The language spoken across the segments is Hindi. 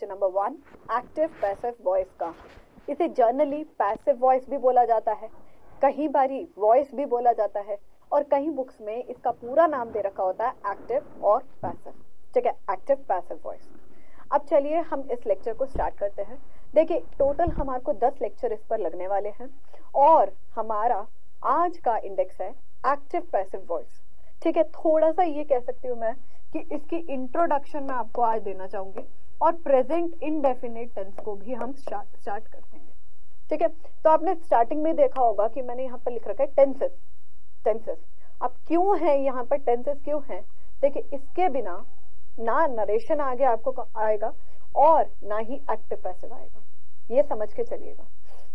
Lecture number 1 active passive voice का। इसे जनरली पैसिव वॉइस भी बोला जाता है, कई बारी वॉइस भी बोला जाता है और कई बुक्स में इसका पूरा नाम दे रखा होता है एक्टिव और पैसिव। ठीक है, एक्टिव पैसिव वॉइस। अब चलिए हम इस लेक्चर को स्टार्ट करते हैं। देखिए टोटल हमारे को 10 लेक्चर इस पर लगने वाले हैं और हमारा आज का इंडेक्स है एक्टिव पैसिव वॉइस। ठीक है, थोड़ा सा ये कह सकती हूँ मैं कि इसकी इंट्रोडक्शन मैं आपको आज देना चाहूंगी और प्रेजेंट इंडेफिनिट टेंस को भी हम स्टार्ट करते हैं। ठीक है, तो आपने स्टार्टिंग में देखा होगा कि मैंने यहाँ पर लिख रखा है टेंसेस। टेंसेस अब क्यों है यहाँ पर, टेंसेस क्यों है? देखिए इसके बिना ना नरेशन आगे आपको आएगा और ना ही एक्टिव पैसिव आएगा, ये समझ के चलिएगा।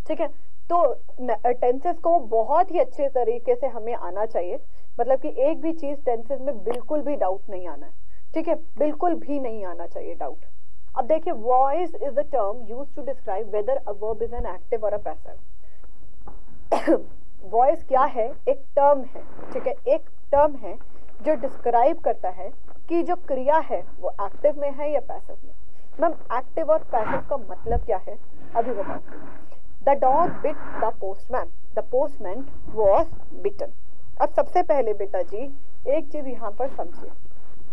ठीक है, तो टेंसेस को बहुत ही अच्छे तरीके से हमें आना चाहिए, मतलब कि एक भी चीज टेंसेस में बिल्कुल भी डाउट नहीं आना है। ठीक है, बिल्कुल भी नहीं आना चाहिए डाउट। अब देखिए voice is the term used to describe whether a verb is an active और अ पैसिव। वॉइस क्या है? एक टर्म है। ठीक है, एक टर्म है जो डिस्क्राइब करता है कि जो क्रिया है वो एक्टिव में है या पैसिव में। मैम एक्टिव और पैसिव का मतलब क्या है अभी बताऊंगी। The dog bit the postman, the postman was bitten. अब सबसे पहले बेटा जी एक चीज यहाँ पर समझिए।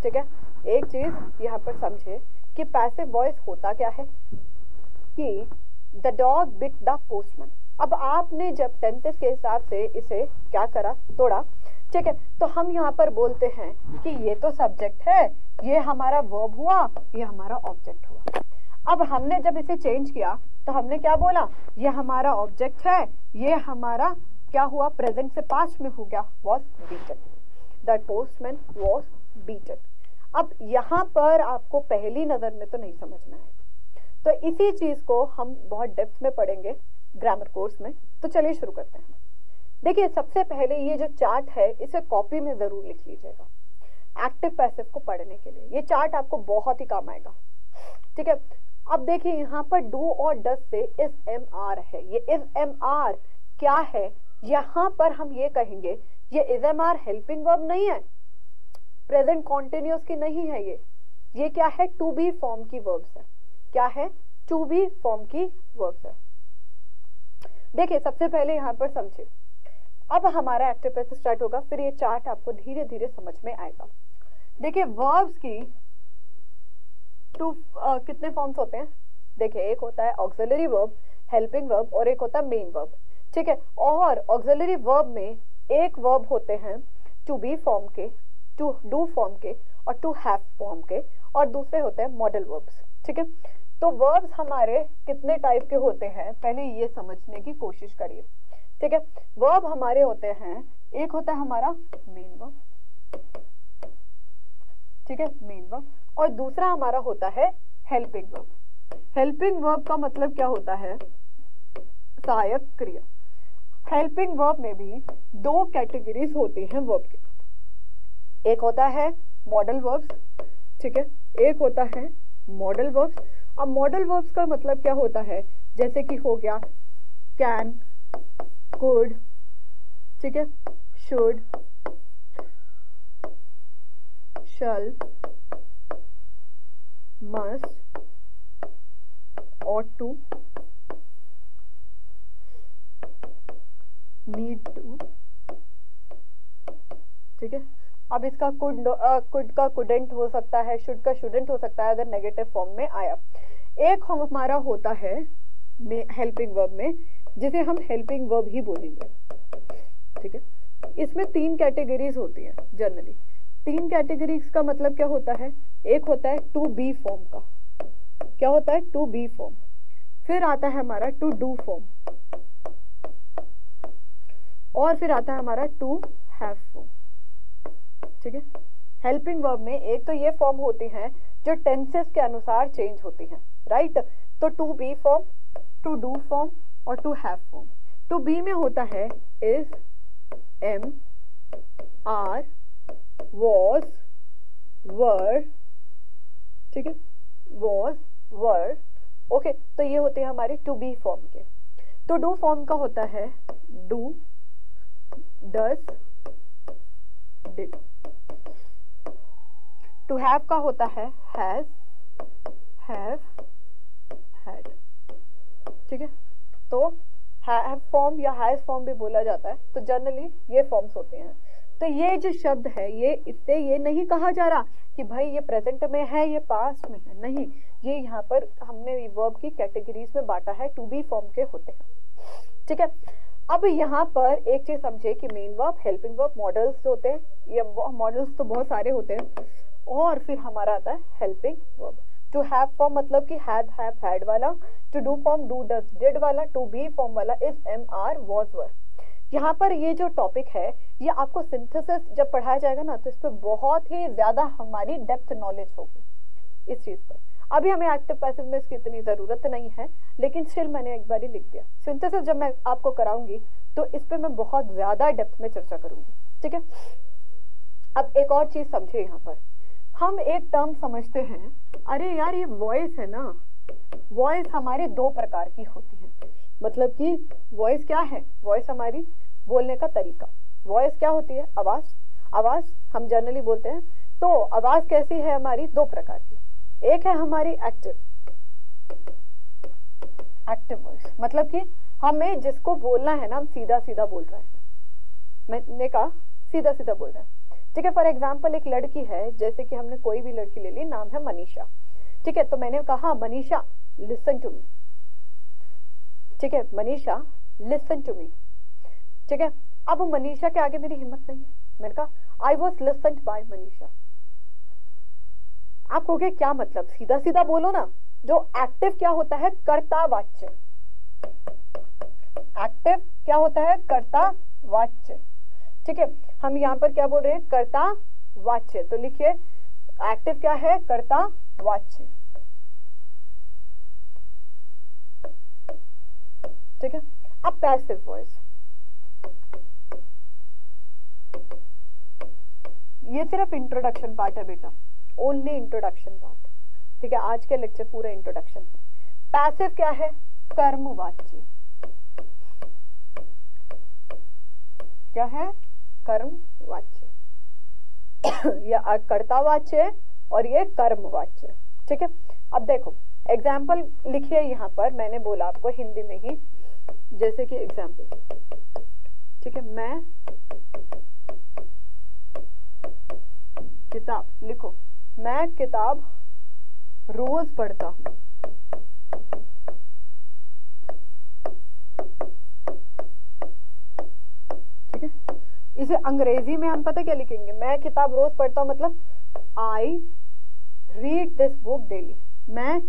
ठीक है, एक चीज यहाँ पर समझिए कि पैसिव वॉइस होता क्या है कि the dog bit the postman. अब आपने जब टेंसेस के हिसाब से इसे क्या करा, तोड़ा। ठीक है, तो हम यहाँ पर बोलते हैं कि ये तो सब्जेक्ट है, ये हमारा वर्ब हुआ, ये हमारा ऑब्जेक्ट हुआ। अब हमने जब इसे चेंज किया तो हमने क्या बोला, ये हमारा ऑब्जेक्ट है, ये हमारा क्या हुआ, प्रेजेंट से पास्ट में हो गया, was beaten. That postman was beaten. अब यहाँ पर आपको पहली नजर में तो नहीं समझ में आएगा, तो इसी चीज को हम बहुत डेप्थ में पढ़ेंगे ग्रामर कोर्स में। तो चलिए शुरू करते हैं। देखिए सबसे पहले ये जो चार्ट है इसे कॉपी में जरूर लिख लीजिएगा एक्टिव पैसिव को पढ़ने के लिए। ये चार्ट आपको बहुत ही काम आएगा। ठीक है, अब देखिए यहाँ पर डू और डज से इज एम आर है। ये इज एम आर क्या है, यहाँ पर हम ये कहेंगे ये is am are helping verb नहीं है, प्रेजेंट कॉन्टिन्यूस की नहीं है। ये क्या है, टू बी फॉर्म की वर्ब्स है। क्या है, टू बी फॉर्म की वर्ब्स है। देखिए सबसे पहले यहाँ पर समझिए, अब हमारा एक्टिव पैसिव स्टार्ट होगा, फिर ये चार्ट आपको धीरे धीरे समझ में आएगा। देखिए वर्ब्स की कितने फॉर्म्स होते हैं? देखिए एक होता है ऑक्सिलरी वर्ब, हेल्पिंग वर्ब और एक होता है मेन वर्ब। ठीक है, और ऑक्सिलरी वर्ब में एक वर्ब होते हैं टू बी फॉर्म के, टू डू फॉर्म के और टू हैव फॉर्म के, और दूसरे होते हैं मॉडल वर्ब्स। ठीक है, तो वर्ब्स हमारे कितने टाइप के होते हैं पहले ये समझने की कोशिश करिए। ठीक है, वर्ब हमारे होते हैं, एक होता है हमारा मेन वर्ब। ठीक है, मेन वर्ब, और दूसरा हमारा होता है हेल्पिंग वर्ब। हेल्पिंग वर्ब का मतलब क्या होता है, सहायक क्रिया। हेल्पिंग वर्ब में भी दो कैटेगरीज होती हैं वर्ब की, एक होता है मॉडल वर्ब्स। ठीक है, एक होता है मॉडल वर्ब्स। अब मॉडल वर्ब्स का मतलब क्या होता है, जैसे कि हो गया कैन, कुड, ठीक है, should, shall, must, ought to, need to। ठीक है, अब इसका कुड का कुडेंट हो सकता है, शुड का शुडेंट हो सकता है अगर नेगेटिव फॉर्म में आया। एक हमारा होता है हेल्पिंग वर्ब में, जिसे हम हेल्पिंग वर्ब ही बोलेंगे। ठीक है, इसमें 3 कैटेगरीज होती हैं जनरली। 3 कैटेगरीज का मतलब क्या होता है, एक होता है टू बी फॉर्म का, क्या होता है, टू बी फॉर्म। फिर आता है हमारा टू डू फॉर्म, और फिर आता है हमारा टू हैव फॉर्म। ठीक है, हेल्पिंग वर्ब में एक तो ये फॉर्म होती हैं जो टेंसेस के अनुसार चेंज होती हैं, राइट। तो to be form, to do form और to have form. To be में होता है is, am, are, was, were. ठीक है, वॉज, वर। ओके, तो ये होते हैं हमारे टू बी फॉर्म के। तो डू फॉर्म का होता है do, does, did. To have का होता है हैज, हैव, तो हैव फॉर्म या हैज फॉर्म भी बोला जाता है, तो जनरली ये फॉर्म्स होते हैं। तो ये जो शब्द है, ये इससे ये नहीं कहा जा रहा कि भाई ये प्रेजेंट में है, ये पास्ट में है, नहीं, ये यहाँ पर हमने वर्ब की कैटेगरीज में बांटा है, टू बी फॉर्म के होते हैं, ठीक है। अब यहाँ पर एक चीज समझे कि main verb, helping verb, models होते हैं, ये मॉडल्स तो बहुत सारे होते हैं, और फिर हमारा आता है helping verb. To have form मतलब कि हैड, हैव, हैड वाला, to do form do, does, did वाला, टू बी फॉर्म वाला is, am, are, was, were. यहाँ पर ये जो टॉपिक है, ये आपको सिंथेसिस जब पढ़ाया जाएगा ना, तो इस पर बहुत ही ज्यादा हमारी डेप्थ नॉलेज होगी इस चीज पर। अभी हमें एक्टिव पैसिव में इसकी इतनी जरूरत नहीं है, लेकिन स्टिल मैंने एक बार ही लिख दिया। सिंथेसिस जब मैं आपको कराऊंगी तो इस पे मैं बहुत ज्यादा डेप्थ में चर्चा करूंगी, ठीक है। अब एक और चीज समझे, यहाँ पर हम एक टर्म समझते हैं, अरे यार ये वॉइस है ना, वॉइस हमारी दो प्रकार की होती है। मतलब कि वॉइस क्या है, वॉइस हमारी बोलने का तरीका। वॉइस क्या होती है, आवाज। आवाज हम जनरली बोलते हैं, तो आवाज कैसी है हमारी, दो प्रकार की। एक है हमारी एक्टिव वॉइस, मतलब कि हमें जिसको बोलना है ना, हम सीधा सीधा बोल रहे हैं, मैंने कहा सीधा सीधा बोल रहे हैं, ठीक है। फॉर एग्जाम्पल एक लड़की है, जैसे कि हमने कोई भी लड़की ले ली, नाम है मनीषा, ठीक है। तो मैंने कहा मनीषा लिसन टू मी, ठीक है, मनीषा लिसन टू मी, ठीक है। अब मनीषा के आगे मेरी हिम्मत नहीं है, मैंने कहा I was listened by Manisha. आप कहोगे क्या मतलब, सीधा सीधा बोलो ना। जो एक्टिव क्या होता है, कर्तावाच्य। एक्टिव क्या होता है, कर्तावाच्य, ठीक है। हम यहाँ पर क्या बोल रहे हैं, कर्तावाच्य। तो लिखिए एक्टिव क्या है, कर्तावाच्य, ठीक है। अब पैसिव वॉइस, ये सिर्फ इंट्रोडक्शन पार्ट है बेटा, ओनली इंट्रोडक्शन पार्ट, ठीक है। आज के लेक्चर पूरा इंट्रोडक्शन है। पैसिव क्या है, कर्मवाच्य। क्या है, कर्मवाच्य या कर्तावाच्य, और ये कर्मवाच्य, ठीक है। अब देखो एग्जाम्पल लिखिए, यहाँ पर मैंने बोला आपको हिंदी में ही, जैसे कि एग्जाम्पल, ठीक है। मैं किताब, लिखो मैं किताब रोज पढ़ता हूं, ठीक है। इसे अंग्रेजी में हम पता क्या लिखेंगे, मैं किताब रोज पढ़ता हूं मतलब I read this book daily. मैं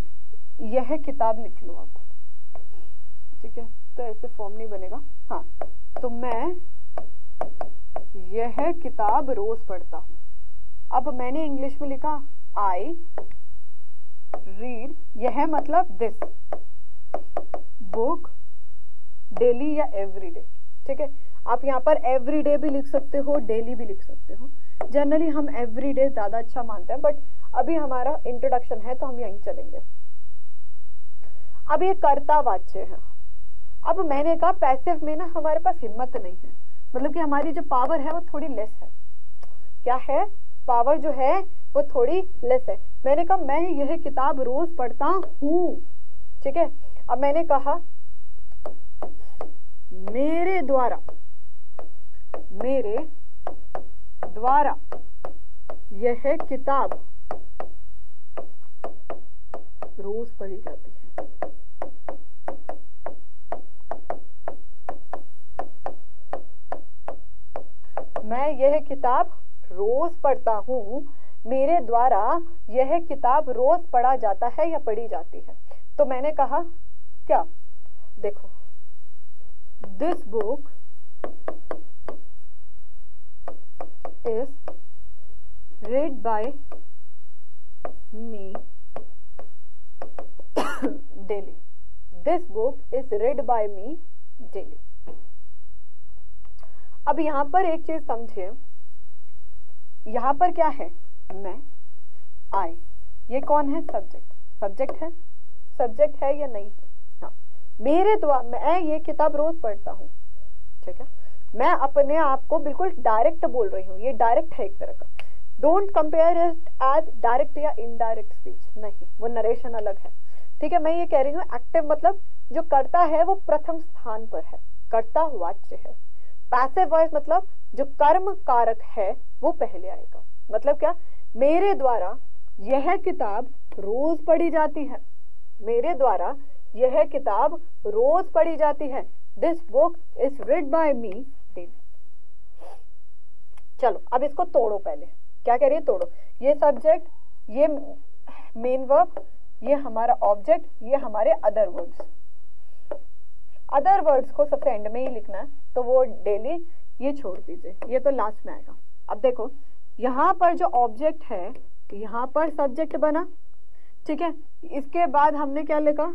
यह किताब लिख लो आप, ठीक है। तो ऐसे फॉर्म नहीं बनेगा, हाँ। तो मैं यह किताब रोज पढ़ता हूं। अब मैंने इंग्लिश में लिखा आई रीड, यह मतलब दिस बुक डेली या एवरीडे, ठीक है। आप यहाँ पर एवरीडे भी लिख सकते हो, डेली भी लिख सकते हो। जनरली हम एवरीडे ज्यादा अच्छा मानते हैं, बट अभी हमारा इंट्रोडक्शन है तो हम यहीं चलेंगे। अब ये कर्तावाच्य है। अब मैंने कहा पैसिव में ना हमारे पास हिम्मत नहीं है, मतलब कि हमारी जो पावर है वो थोड़ी लेस है। क्या है, पावर जो है वो थोड़ी लेस है। मैंने कहा मैं यह किताब रोज पढ़ता हूं, ठीक है। अब मैंने कहा मेरे द्वारा यह किताब रोज पढ़ी जाती है। मैं यह किताब रोज पढ़ता हूं, मेरे द्वारा यह किताब रोज पढ़ा जाता है या पढ़ी जाती है। तो मैंने कहा क्या, देखो this book is read by me daily. This book is read by me daily. अब यहां पर एक चीज समझे, यहां पर क्या है, मैं, आई, ये कौन है, सब्जेक्ट। सब्जेक्ट है, सब्जेक्ट है या नहीं, हाँ। मेरे द्वारा मैं ये किताब रोज पढ़ता हूं, ठीक है। मैं अपने आप को बिल्कुल डायरेक्ट बोल रही हूँ, ये डायरेक्ट है एक तरह का। Don't compare it as direct या इनडायरेक्ट स्पीच, नहीं, वो नरेशन अलग है, ठीक है, मैं ये कह रही हूँ एक्टिव मतलब जो करता है वो प्रथम स्थान पर है, कर्ता वाच्य है। पैसिव वॉइस मतलब जो कर्म कारक है वो पहले आएगा। मतलब क्या, मेरे द्वारा यह किताब रोज पढ़ी जाती है, मेरे द्वारा यह किताब रोज पढ़ी जाती है, this book is read by me daily. चलो अब इसको तोड़ो, पहले क्या कह रही है, तोड़ो। ये सब्जेक्ट, ये मेन वर्ब, ये हमारा ऑब्जेक्ट, ये हमारे अदर वर्ड्स। अदर वर्ड्स को सबसे एंड में ही लिखना है, तो वो डेली ये छोड़ दीजिए, ये तो लास्ट में आएगा। अब देखो यहाँ पर जो ऑब्जेक्ट है, यहाँ पर सब्जेक्ट बना, ठीक है। इसके बाद हमने क्या लिखा,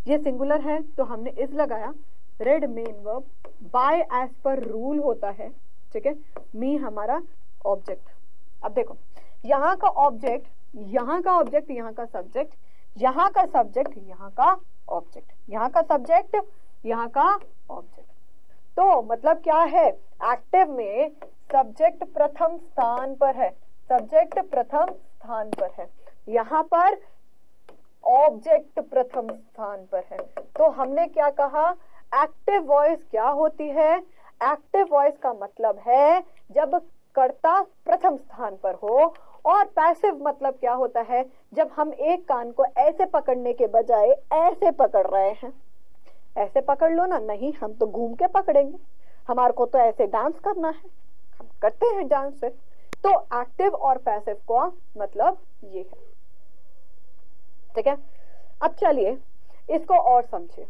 ये सिंगुलर है तो हमने इस लगाया, read main verb, by as per rule होता है, ठीक है। मी हमारा ऑब्जेक्ट। अब देखो यहाँ का ऑब्जेक्ट, यहाँ का ऑब्जेक्ट, यहाँ का सब्जेक्ट, यहाँ का सब्जेक्ट, यहाँ का ऑब्जेक्ट, यहाँ का सब्जेक्ट, यहाँ का ऑब्जेक्ट। तो मतलब क्या है, एक्टिव में सब्जेक्ट प्रथम स्थान पर है, सब्जेक्ट प्रथम स्थान पर है, यहाँ पर ऑब्जेक्ट प्रथम स्थान पर है। तो हमने क्या कहा, एक्टिव वॉइस क्या होती है, एक्टिव वॉइस का मतलब है जब कर्ता प्रथम स्थान पर हो, और पैसिव मतलब क्या होता है, जब हम एक कान को ऐसे पकड़ने के बजाय ऐसे पकड़ रहे हैं। ऐसे पकड़ लो ना, नहीं हम तो घूम के पकड़ेंगे, हमारे को तो ऐसे डांस करना है, हम करते हैं डांस से। तो एक्टिव और पैसिव का मतलब ये है, ठीक है। अब चलिए इसको और समझिए।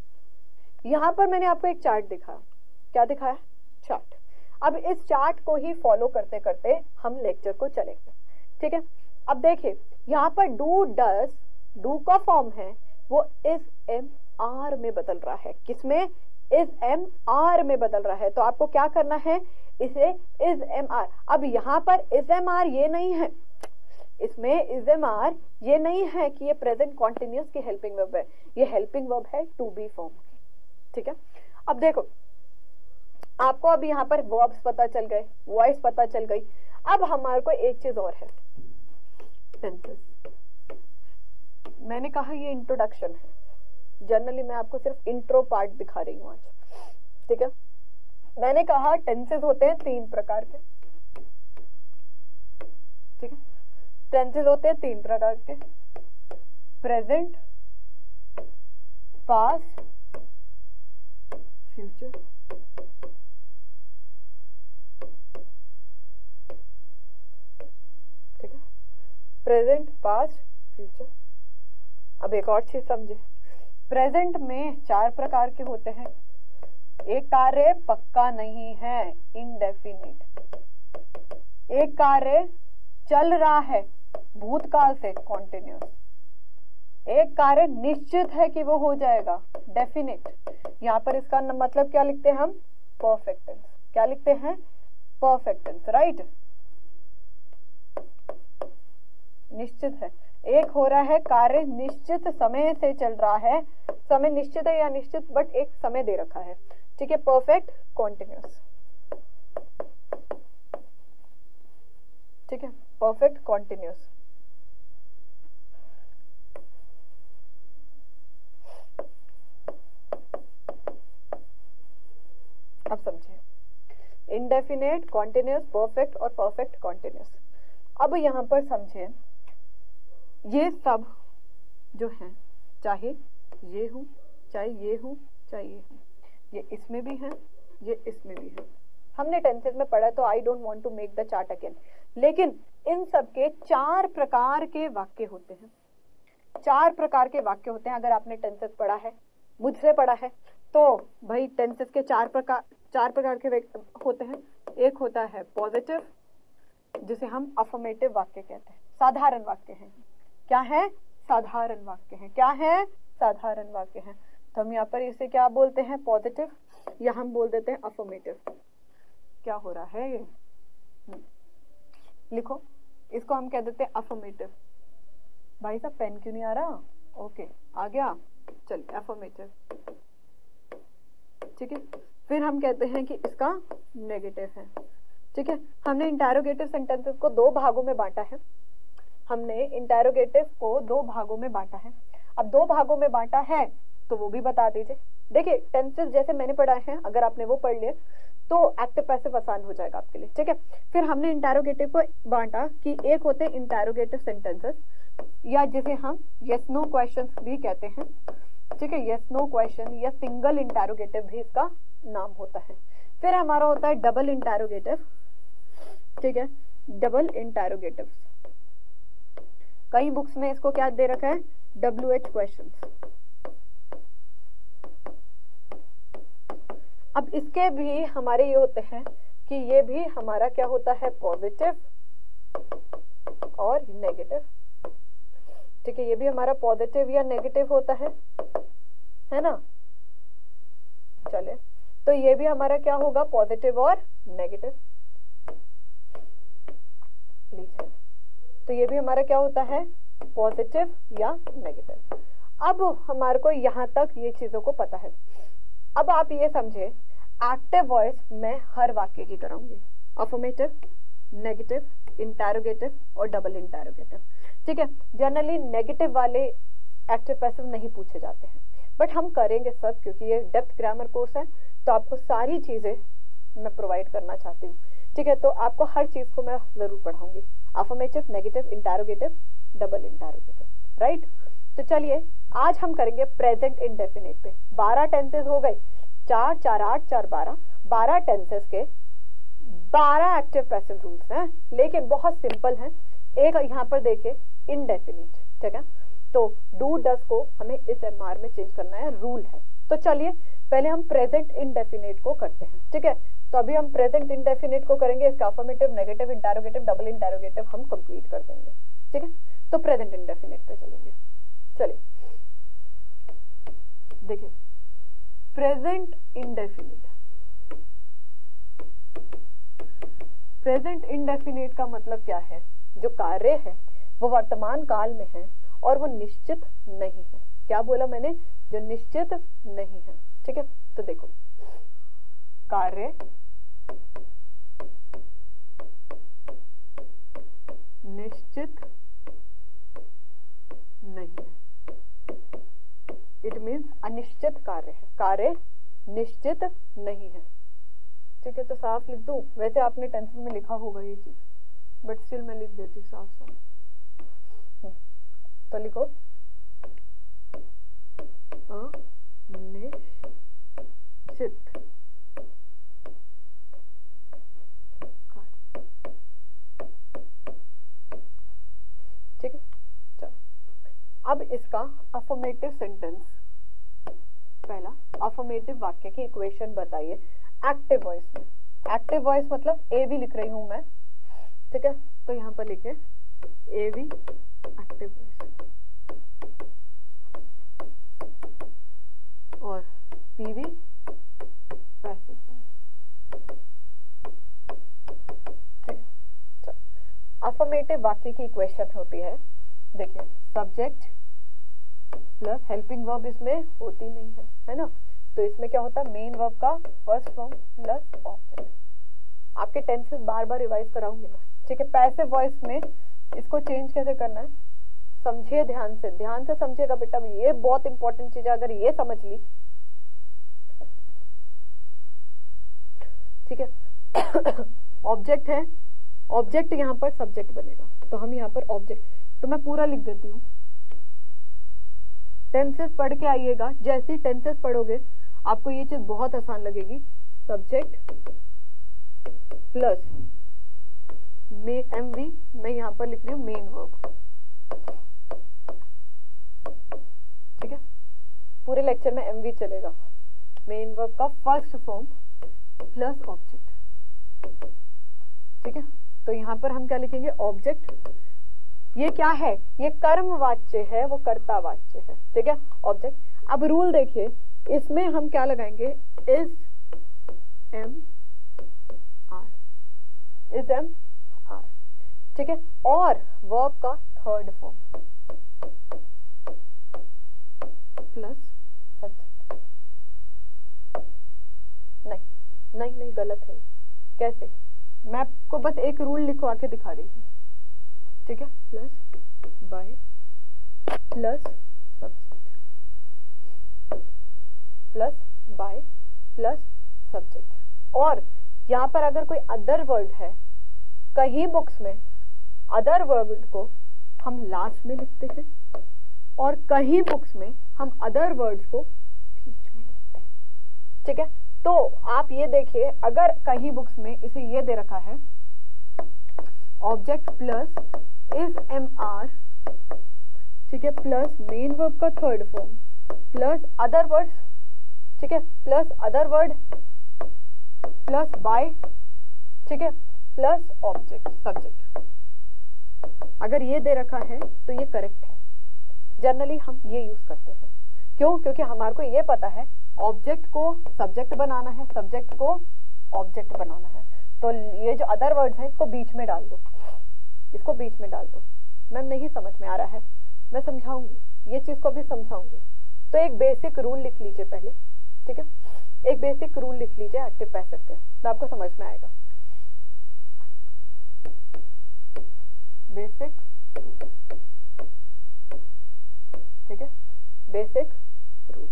यहां पर मैंने आपको एक चार्ट दिखाया, क्या दिखाया, चार्ट। अब इस चार्ट को ही फॉलो करते करते हम लेक्चर को चलेंगे, ठीक है। अब देखिए यहाँ पर डू डज, डू का फॉर्म है वो इज एम आर में बदल रहा है, किसमें, इज एम आर में बदल रहा है। तो आपको क्या करना है, इसे इज एम आर। अब यहाँ पर इज एम आर ये नहीं है, इसमें इज एम आर ये नहीं है कि ये प्रेजेंट कॉन्टिन्यूस की हेल्पिंग वर्ब है, ये हेल्पिंग वर्ब है टू बी फॉर्म, ठीक है। अब देखो आपको अब यहाँ पर वर्ब्स पता चल गए, वॉइस पता चल गई। अब हमारे को एक चीज और है, टेंसेस। मैंने कहा ये इंट्रोडक्शन है, जनरली मैं आपको सिर्फ इंट्रो पार्ट दिखा रही हूँ आज, ठीक है। मैंने कहा टेंसेस होते हैं 3 प्रकार के, ठीक है। टेंसेस होते हैं 3 प्रकार के, प्रेजेंट, पास्ट, फ्यूचर। ठीक है, प्रेजेंट, पास्ट, फ्यूचर। अब एक और चीज समझे, प्रेजेंट में 4 प्रकार के होते हैं। एक कार्य पक्का नहीं है, इनडेफिनिट। एक कार्य चल रहा है, भूतकाल से, कॉन्टिन्यूस। एक कार्य निश्चित है कि वो हो जाएगा, डेफिनिट। यहाँ पर इसका मतलब क्या लिखते हैं हम, परफेक्ट टेंस। क्या लिखते हैं, परफेक्ट टेंस, राइट। निश्चित है, एक हो रहा है कार्य निश्चित समय से चल रहा है, समय निश्चित है या निश्चित, बट एक समय दे रखा है, ठीक है, परफेक्ट कॉन्टिन्यूस, ठीक है, परफेक्ट कॉन्टिन्यूस। अब समझिए, इंडेफिनेट, कॉन्टिन्यूस, परफेक्ट और परफेक्ट कॉन्टिन्यूस। अब यहां पर समझिए, ये सब जो है, चाहे ये हो, चाहे ये हो, चाहे ये हो, ये इसमें भी है, ये इसमें भी है। हमने टेंसेस में पढ़ा, तो I don't want to make the chart again. लेकिन इन सब के 4 प्रकार के वाक्य होते हैं, 4 प्रकार के वाक्य होते हैं। अगर आपने टेंसेस पढ़ा है, मुझसे पढ़ा है, तो भाई टेंसेस के 4 प्रकार के होते हैं। एक होता है पॉजिटिव, जिसे हम अफर्मेटिव वाक्य कहते हैं, साधारण वाक्य हैं। क्या है, साधारण वाक्य हैं। क्या है, साधारण वाक्य हैं। तो हम यहाँ पर इसे क्या बोलते हैं, पॉजिटिव, या हम बोल देते हैं अफर्मेटिव। क्या हो रहा है ये, लिखो, इसको हम कह देते हैं अफर्मेटिव। भाई साहब पेन क्यों नहीं आ रहा, ओके आ गया, चलिए अफर्मेटिव, ठीक है। फिर हम कहते हैं कि इसका नेगेटिव है, ठीक है। हमने इंटेरोगेटिव सेंटेंसेस को 2 भागों में बांटा है। हमने इंटेरोगेटिव को 2 भागों में बांटा है। अब 2 भागों में बांटा है तो वो भी बता दीजिए। देखिए टेंसेस जैसे मैंने पढ़ाए हैं, अगर आपने वो पढ़ लिए तो एक्टिव पैसिव आसान हो जाएगा आपके लिए, ठीक है। फिर हमने इंटेरोगेटिव को बांटा कि एक होते हैं इंटेरोगेटिव सेंटेंसेस, या जिसे हम यस नो क्वेश्चंस भी कहते हैं, ठीक है। यस नो क्वेश्चन या सिंगल इंटेरोगेटिव भी इसका नाम होता है। फिर हमारा होता है डबल इंटेरोगेटिव, ठीक है। डबल इंटेरोगेटिव, कई बुक्स में इसको क्या दे रखा है, WH क्वेश्चंस। अब इसके भी हमारे ये होते हैं कि ये भी हमारा क्या होता है, पॉजिटिव और नेगेटिव, ठीक है। ये भी हमारा पॉजिटिव या नेगेटिव होता है ना। चलिए, तो ये भी हमारा क्या होगा, पॉजिटिव और नेगेटिव। लीजिए, तो ये भी हमारा क्या होता है, पॉजिटिव या नेगेटिव। अब हमारे को यहां तक ये चीजों को पता है। अब आप ये समझे, एक्टिव वॉइस मैं हर वाक्य की कराऊंगी, अफर्मेटिव, नेगेटिव, इंटेरोगेटिव और डबल इंटेरोगेटिव, ठीक है। जनरली नेगेटिव वाले एक्टिव पैसिव नहीं पूछे जाते हैं, बट हम करेंगे सब, क्योंकि ये डेप्थ ग्रामर कोर्स है, तो आपको सारी चीजें मैं प्रोवाइड करना चाहती हूँ, ठीक है। तो आपको हर चीज को मैं जरूर पढ़ाऊंगी, affirmative, negative, interrogative, double interrogative, right. तो चलिए आज हम करेंगे प्रेजेंट इंडेफिनिट पे। 12 टेंसेस हो गए, 4 4 8 4 12, 12 टेंसेस के 12 एक्टिव पैसिव रूल्स हैं, लेकिन बहुत सिंपल हैं। एक यहाँ पर देखिए इनडेफिनिट, ठीक है। तो डू डस को हमें इस MR में चेंज करना है, रूल है। तो चलिए पहले हम प्रेजेंट इंडेफिनिट को करते हैं, ठीक है। तो अभी हम प्रेजेंट इंडेफिनिट को करेंगे, इसका affirmative, negative, interrogative, double interrogative हम कंप्लीट कर देंगे, ठीक है। तो प्रेजेंट इंडेफिनिट पे चलेंगे। चलिए देखिए, प्रेजेंट इंडेफिनिट, प्रेजेंट इंडेफिनिट का मतलब क्या है, जो कार्य है वो वर्तमान काल में है और वो निश्चित नहीं है। क्या बोला मैंने, जो निश्चित नहीं है, ठीक है। तो देखो, कार्य निश्चित नहीं है, इट मीन्स अनिश्चित कार्य है, कार्य निश्चित नहीं है, ठीक है। तो साफ लिख दूं, वैसे आपने टेंसेस में लिखा होगा ये चीज, बट स्टिल मैं लिख देती हूँ साफ साफ। तो लिखो अनिश्चित, ठीक है। चलो अब इसका अफर्मेटिव सेंटेंस, पहला अफर्मेटिव वाक्य की इक्वेशन बताइए एक्टिव वॉइस में। एक्टिव वॉइस मतलब AV लिख रही हूं मैं, ठीक है। तो यहां पर लिखे AV एक्टिव वॉइस और PV पैसिव वॉइस, ठीक है। चलो, अफर्मेटिव वाक्य की इक्वेशन होती है, देखिए सब्जेक्ट प्लस हेल्पिंग वर्ब इसमें होती नहीं है ना। तो इसमें क्या होता है, मेन वर्ब का फर्स्ट फॉर्म प्लस ऑब्जेक्ट। आपके टेंसेस बार बार रिवाइज कराऊंगी मैं, ठीक है। पैसिव वॉइस में इसको चेंज कैसे करना है, समझिए, ध्यान से समझिएगा बेटा, ये बहुत इंपॉर्टेंट चीज है। अगर ये समझ ली, ठीक है। ऑब्जेक्ट है, ऑब्जेक्ट यहाँ पर सब्जेक्ट बनेगा, तो हम यहाँ पर ऑब्जेक्ट, तो मैं पूरा लिख देती हूँ। टेंसेस पढ़ के आइएगा, जैसे ही टेंसेस पढ़ोगे आपको ये चीज बहुत आसान लगेगी। सब्जेक्ट प्लस MV, मैं यहाँ पर लिख रही हूँ मेन वर्ब, ठीक है। पूरे लेक्चर में MV चलेगा, मेन वर्ब का फर्स्ट फॉर्म प्लस ऑब्जेक्ट, ठीक है। तो यहाँ पर हम क्या लिखेंगे, ऑब्जेक्ट, ये क्या है, ये कर्म वाच्य है, वो कर्ता वाच्य है, ठीक है, ऑब्जेक्ट। अब रूल देखिए, इसमें हम क्या लगाएंगे, इज एम आर, ठीक है। और वर्ब का थर्ड फॉर्म प्लस सब्जेक्ट। नहीं गलत है, कैसे, मैं आपको बस एक रूल लिखवा के दिखा रही हूँ, ठीक है, plus by plus subject, plus by plus subject. और यहाँ पर अगर कोई अदर वर्ड है, कहीं बुक्स में अदर वर्ड को हम लास्ट में लिखते हैं और कहीं बुक्स में हम अदर वर्ड्स को बीच में लिखते हैं। ठीक है, तो आप ये देखिए, अगर कहीं बुक्स में इसे ये दे रखा है object plus is am are, ठीक है, प्लस मेन वर्ब का third form plus other words, ठीक है, plus other word plus by, ठीक है, प्लस ऑब्जेक्ट सब्जेक्ट। अगर ये दे रखा है तो ये करेक्ट है। जनरली हम ये यूज करते हैं। क्यों? क्योंकि हमारे को ये पता है ऑब्जेक्ट को सब्जेक्ट बनाना है, सब्जेक्ट को ऑब्जेक्ट बनाना है। तो ये जो अदर वर्ड्स है इसको बीच में डाल दो, इसको बीच में डाल दो। मैम नहीं समझ में आ रहा है, मैं समझाऊंगी, ये चीज को भी समझाऊंगी। तो एक बेसिक रूल लिख लीजिए पहले, ठीक है, एक बेसिक रूल लिख लीजिए एक्टिव पैसिव के, तो आपको समझ में आएगा। बेसिक, ठीक है, basic rule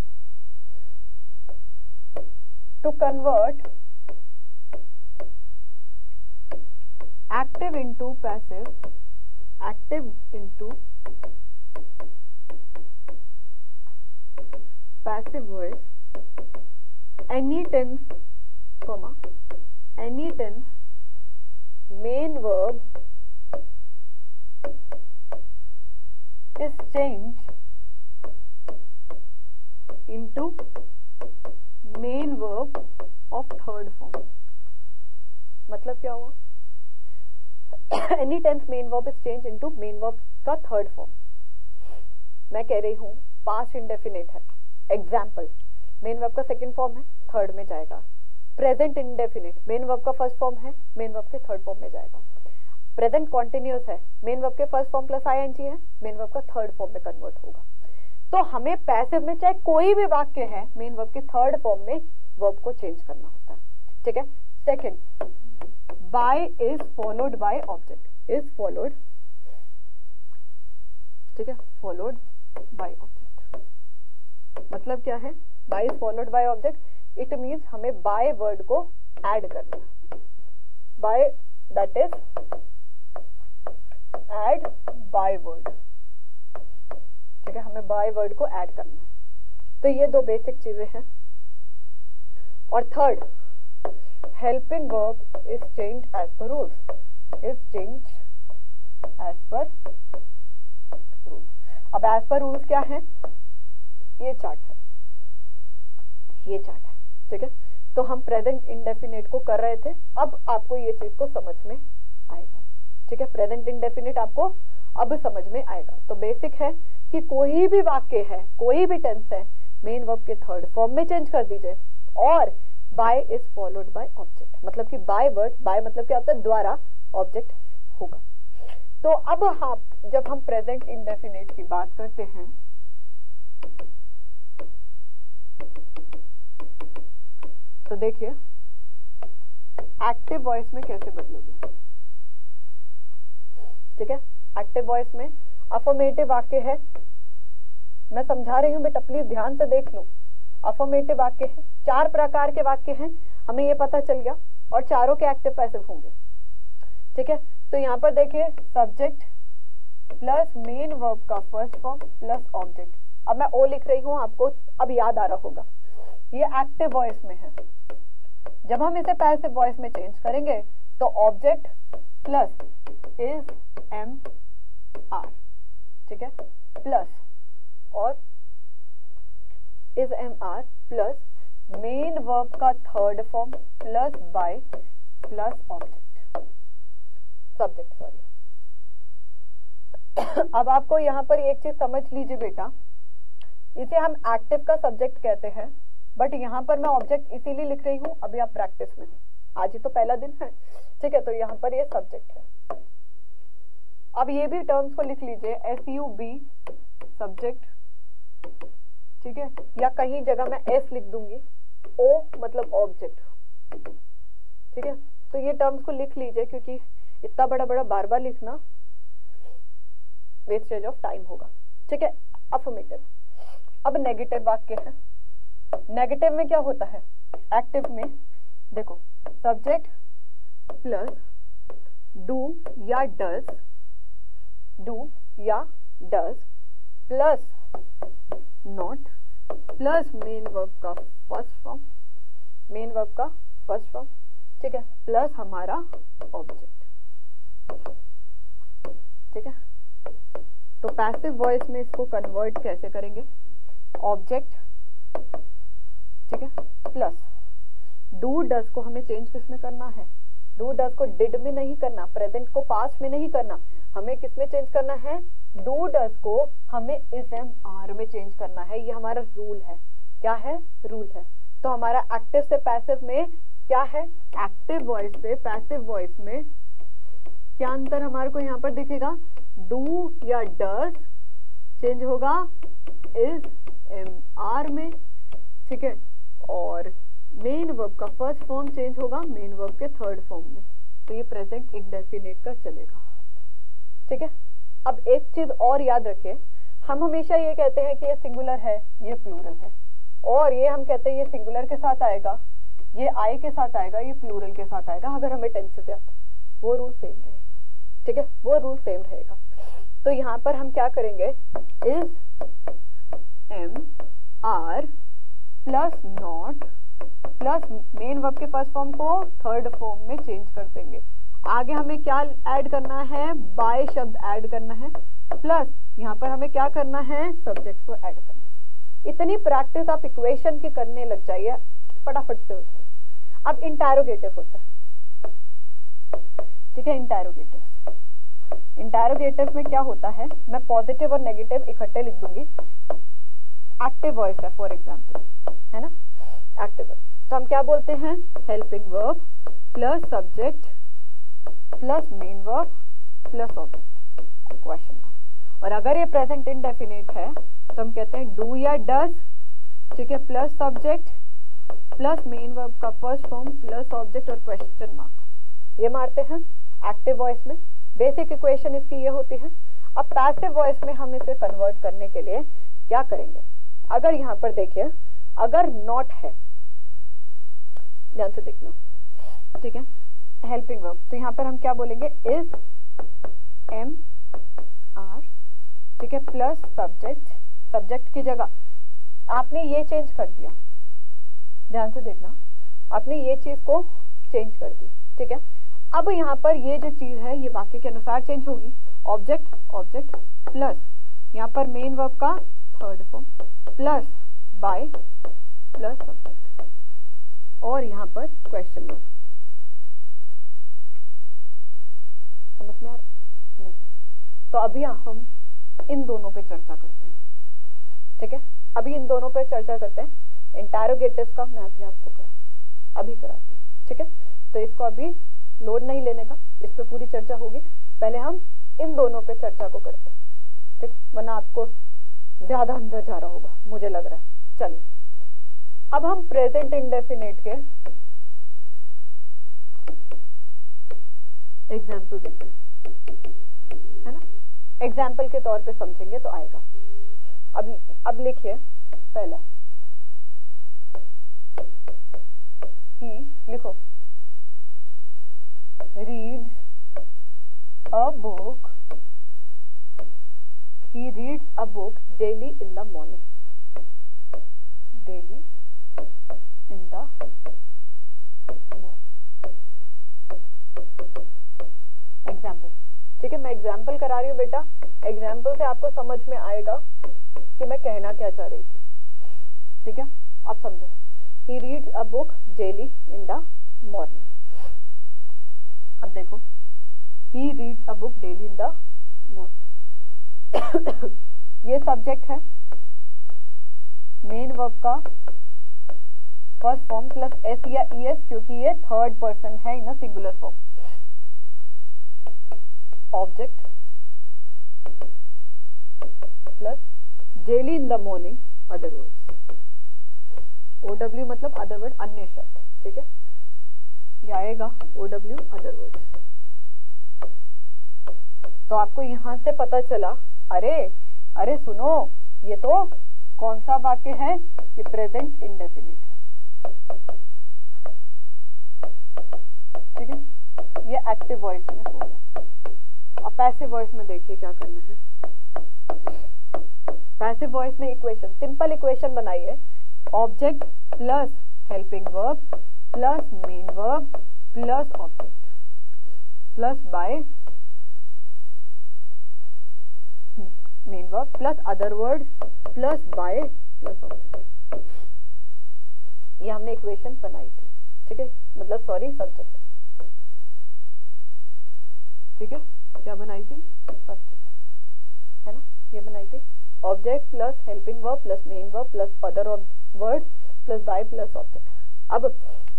to convert active into passive, active into passive voice, any tense, comma, any tense main verb is changed into main verb of third form। मतलब क्या हुआ? Any tense main verb is change into main verb का थर्ड फॉर्म। मैं कह रही हूँ पास्ट इंडेफिनिट है, एग्जाम्पल, मेन वर्ब का सेकंड फॉर्म है, थर्ड में जाएगा। प्रेजेंट इंडेफिनिट, मेन वर्ब का फर्स्ट फॉर्म है, मेन वर्ब के थर्ड फॉर्म में जाएगा। प्रेजेंट कॉन्टिन्यूअस है, मेन वर्ब के फर्स्ट फॉर्म प्लस आईएनजी है, मेन वर्ब का थर्ड फॉर्म में कन्वर्ट होगा। तो हमें पैसिव में चाहे कोई भी वाक्य है, मेन वर्ब के थर्ड फॉर्म में वर्ब को चेंज करना होता है। ठीक है, second, by is followed by object, is followed, ठीक है, followed by object। मतलब क्या है? by is followed by object, it means हमें by word को add करना है। by, that is add by word, ठीक है, हमें by word को add करना है। तो ये दो बेसिक चीजें हैं। और third, helping verb is changed as per rules, is changed as per rules। अब as per rules क्या है? ये चार्ट है, ये चार्ट है, ठीक है। तो हम प्रेजेंट इंडेफिनिट को कर रहे थे, अब आपको ये चीज को समझ में आएगा, ठीक है। प्रेजेंट इंडेफिनिट आपको अब समझ में आएगा। तो बेसिक है कि कोई भी वाक्य है, कोई भी टेंस है, मेन वर्ब के थर्ड फॉर्म में चेंज कर दीजिए और by is followed by object, मतलब कि by word, by मतलब क्या होता है? द्वारा ऑब्जेक्ट होगा। तो अब हम जब हम प्रेजेंट इंडेफिनिट की बात करते हैं तो देखिए एक्टिव वॉइस में कैसे बदलोगे। ठीक है, एक्टिव वॉइस में अफर्मेटिव वाक्य है, मैं समझा रही हूं बेटा, प्लीज ध्यान से देख लो। अफर्मेटिव वाक्य है, 4 प्रकार के वाक्य हैं, हमें ये पता चल गया, और चारों के एक्टिव पैसिव होंगे। ठीक है, तो यहाँ पर देखिए सब्जेक्ट प्लस मेन वर्ब का फर्स्ट फॉर्म प्लस ऑब्जेक्ट। अब मैं ओ लिख रही हूँ, आपको अब याद आ रहा होगा, ये एक्टिव वॉइस में है। जब हम इसे पैसिव वॉइस में चेंज करेंगे तो object plus is am are, ठीक है, प्लस और is am are plus main verb का third form plus by plus object subject, sorry. अब आपको यहाँ पर एक चीज समझ लीजिए बेटा, इसे हम एक्टिव का सब्जेक्ट कहते हैं, बट यहाँ पर मैं ऑब्जेक्ट इसीलिए लिख रही हूँ, अभी आप प्रैक्टिस में हो, आज ही तो पहला दिन है, ठीक है। तो यहाँ पर ये सब्जेक्ट है। अब ये भी टर्म्स को लिख लीजिए, SUB सब्जेक्ट, ठीक है, या कहीं जगह मैं S लिख दूंगी, O मतलब ऑब्जेक्ट, ठीक है। तो ये टर्म्स को लिख लीजिए, क्योंकि इतना बड़ा बड़ा बार बार लिखना वेस्टेज ऑफ टाइम होगा, ठीक है, अफर्मेटिव। अब नेगेटिव वाक्य है। नेगेटिव में क्या होता है, एक्टिव में देखो सब्जेक्ट प्लस डू या डज, डू या does plus not plus main verb का फर्स्ट फॉर्म, मेन वर्ब का फर्स्ट फॉर्म, ठीक है, प्लस हमारा ऑब्जेक्ट, ठीक है। तो पैसिव वॉइस में इसको कन्वर्ट कैसे करेंगे, ऑब्जेक्ट, ठीक है, प्लस डू डज को हमें चेंज किस में करना है, डू डज को डिड में नहीं करना, प्रेजेंट को पास्ट में नहीं करना, हमें किस में चेंज करना है, डू डज को हमें इज एम आर में चेंज करना है। ये हमारा रूल है, क्या है, रूल है। तो हमारा एक्टिव से पैसिव में क्या है, एक्टिव वॉइस से पैसिव वॉइस में क्या अंतर हमारे को यहाँ पर दिखेगा, डू या डज चेंज होगा इज एम आर में, ठीक है, और मेन वर्ब का फर्स्ट फॉर्म चेंज होगा मेन वर्ब के थर्ड फॉर्म में। तो ये प्रेजेंट इंडेफिनिट का चलेगा, ठीक है। अब एक चीज और याद रखिए, हम हमेशा ये कहते हैं कि ये सिंगुलर है, ये प्लूरल है, और ये हम कहते हैं ये सिंगुलर के साथ आएगा, ये आई के साथ आएगा, ये प्लूरल के साथ आएगा, अगर हमें टेंसेस याद है वो रूल सेम रहेगा, ठीक है, वो रूल सेम रहेगा। तो यहाँ पर हम क्या करेंगे, is am are plus not plus main verb के फर्स्ट फॉर्म को थर्ड फॉर्म में चेंज कर देंगे। आगे हमें क्या ऐड करना है, बाय शब्द ऐड करना है, प्लस यहाँ पर हमें क्या करना है, सब्जेक्ट को ऐड करना है। इतनी प्रैक्टिस आप इक्वेशन की करने लग जाइए, फटाफट से हो जाए। अब इंटरोगेटिव होता है, ठीक है, इंटरोगेटिव, इंटरोगेटिव में क्या होता है, मैं पॉजिटिव और नेगेटिव इकट्ठे लिख दूंगी। एक्टिव वॉइस है फॉर एग्जाम्पल, है ना, एक्टिव वॉइस, तो हम क्या बोलते हैं, helping verb plus subject plus main verb plus object, question mark. और अगर ये प्रेजेंट इंडेफिनिट है तो हम कहते हैं डू या डज, ठीक है, plus subject plus main verb का फर्स्ट फॉर्म प्लस ऑब्जेक्ट और क्वेश्चन मार्क, ये मारते हैं एक्टिव वॉइस में। बेसिक इक्वेशन इसकी ये होती है। अब पैसिव वॉइस में हम इसे कन्वर्ट करने के लिए क्या करेंगे, अगर यहाँ पर देखिए, अगर नॉट है, ध्यान से देखना, ठीक है, हेल्पिंग वर्ब, तो यहाँ पर हम क्या बोलेंगे, इज एम आर, ठीक है, प्लस सब्जेक्ट, सब्जेक्ट की जगह आपने ये चेंज कर दिया, ध्यान से देखना, आपने ये चीज को चेंज कर दी, ठीक है। अब यहाँ पर ये जो चीज है ये वाक्य के अनुसार चेंज होगी, ऑब्जेक्ट ऑब्जेक्ट प्लस यहाँ पर मेन वर्ब का third form plus by plus subject और यहाँ पर क्वेश्चन मार्क। समझ में आ रहा नहीं? तो अभी हम इन दोनों पे चर्चा करते हैं, ठीक है, अभी इन दोनों पे चर्चा करते हैं। इंटरोगेटिव्स का मैं अभी आपको अभी कराती हूँ, ठीक है। तो इसको अभी लोड नहीं लेने का, इस पे पूरी चर्चा होगी, पहले हम इन दोनों पे चर्चा को करते हैं, ठीक है, वरना आपको ज्यादा अंदर जा रहा होगा मुझे लग रहा है। चलिए अब हम प्रेजेंट इंडेफिनिट के एग्जाम्पल देखते हैं, है ना, एग्जाम्पल के तौर पे समझेंगे तो आएगा। अब लिखिए पहला, ही लिखो, reads a book, he reads a book daily in the morning, daily in the morning। Example, ठीक है, मैं एग्जाम्पल करा रही हूँ बेटा, एग्जाम्पल से आपको समझ में आएगा कि मैं कहना क्या चाह रही थी, ठीक है, आप समझो। he reads a book daily in the morning। अब देखो, he reads a book daily in the morning ये सब्जेक्ट है, मेन वर्ब का फर्स्ट फॉर्म प्लस एस या ई एस, क्योंकि ये थर्ड पर्सन है इन singular form, object plus daily in the morning other words, OW मतलब अदर वर्ड, अन्य शब्द, ठीक है, ये आएगा OW अदर वर्ड्स। तो आपको यहां से पता चला अरे अरे सुनो, ये तो कौन सा वाक्य है, ये प्रेजेंट इंडेफिनिट है, ठीक है, ये एक्टिव वॉइस में हो गया। अब पैसिव वॉइस में देखिए क्या करना है। पैसिव वॉइस में इक्वेशन, सिंपल इक्वेशन बनाइए, object plus helping verb plus main verb plus object plus by main verb plus other words plus by plus object. ये हमने इक्वेशन बनाई थी, ठीक है, मतलब सॉरी सब्जेक्ट, ठीक है, क्या बनाई थी, सब्जेक्ट, है ना, ये बनाई थी, object plus helping verb plus main verb plus other words plus by plus object. अब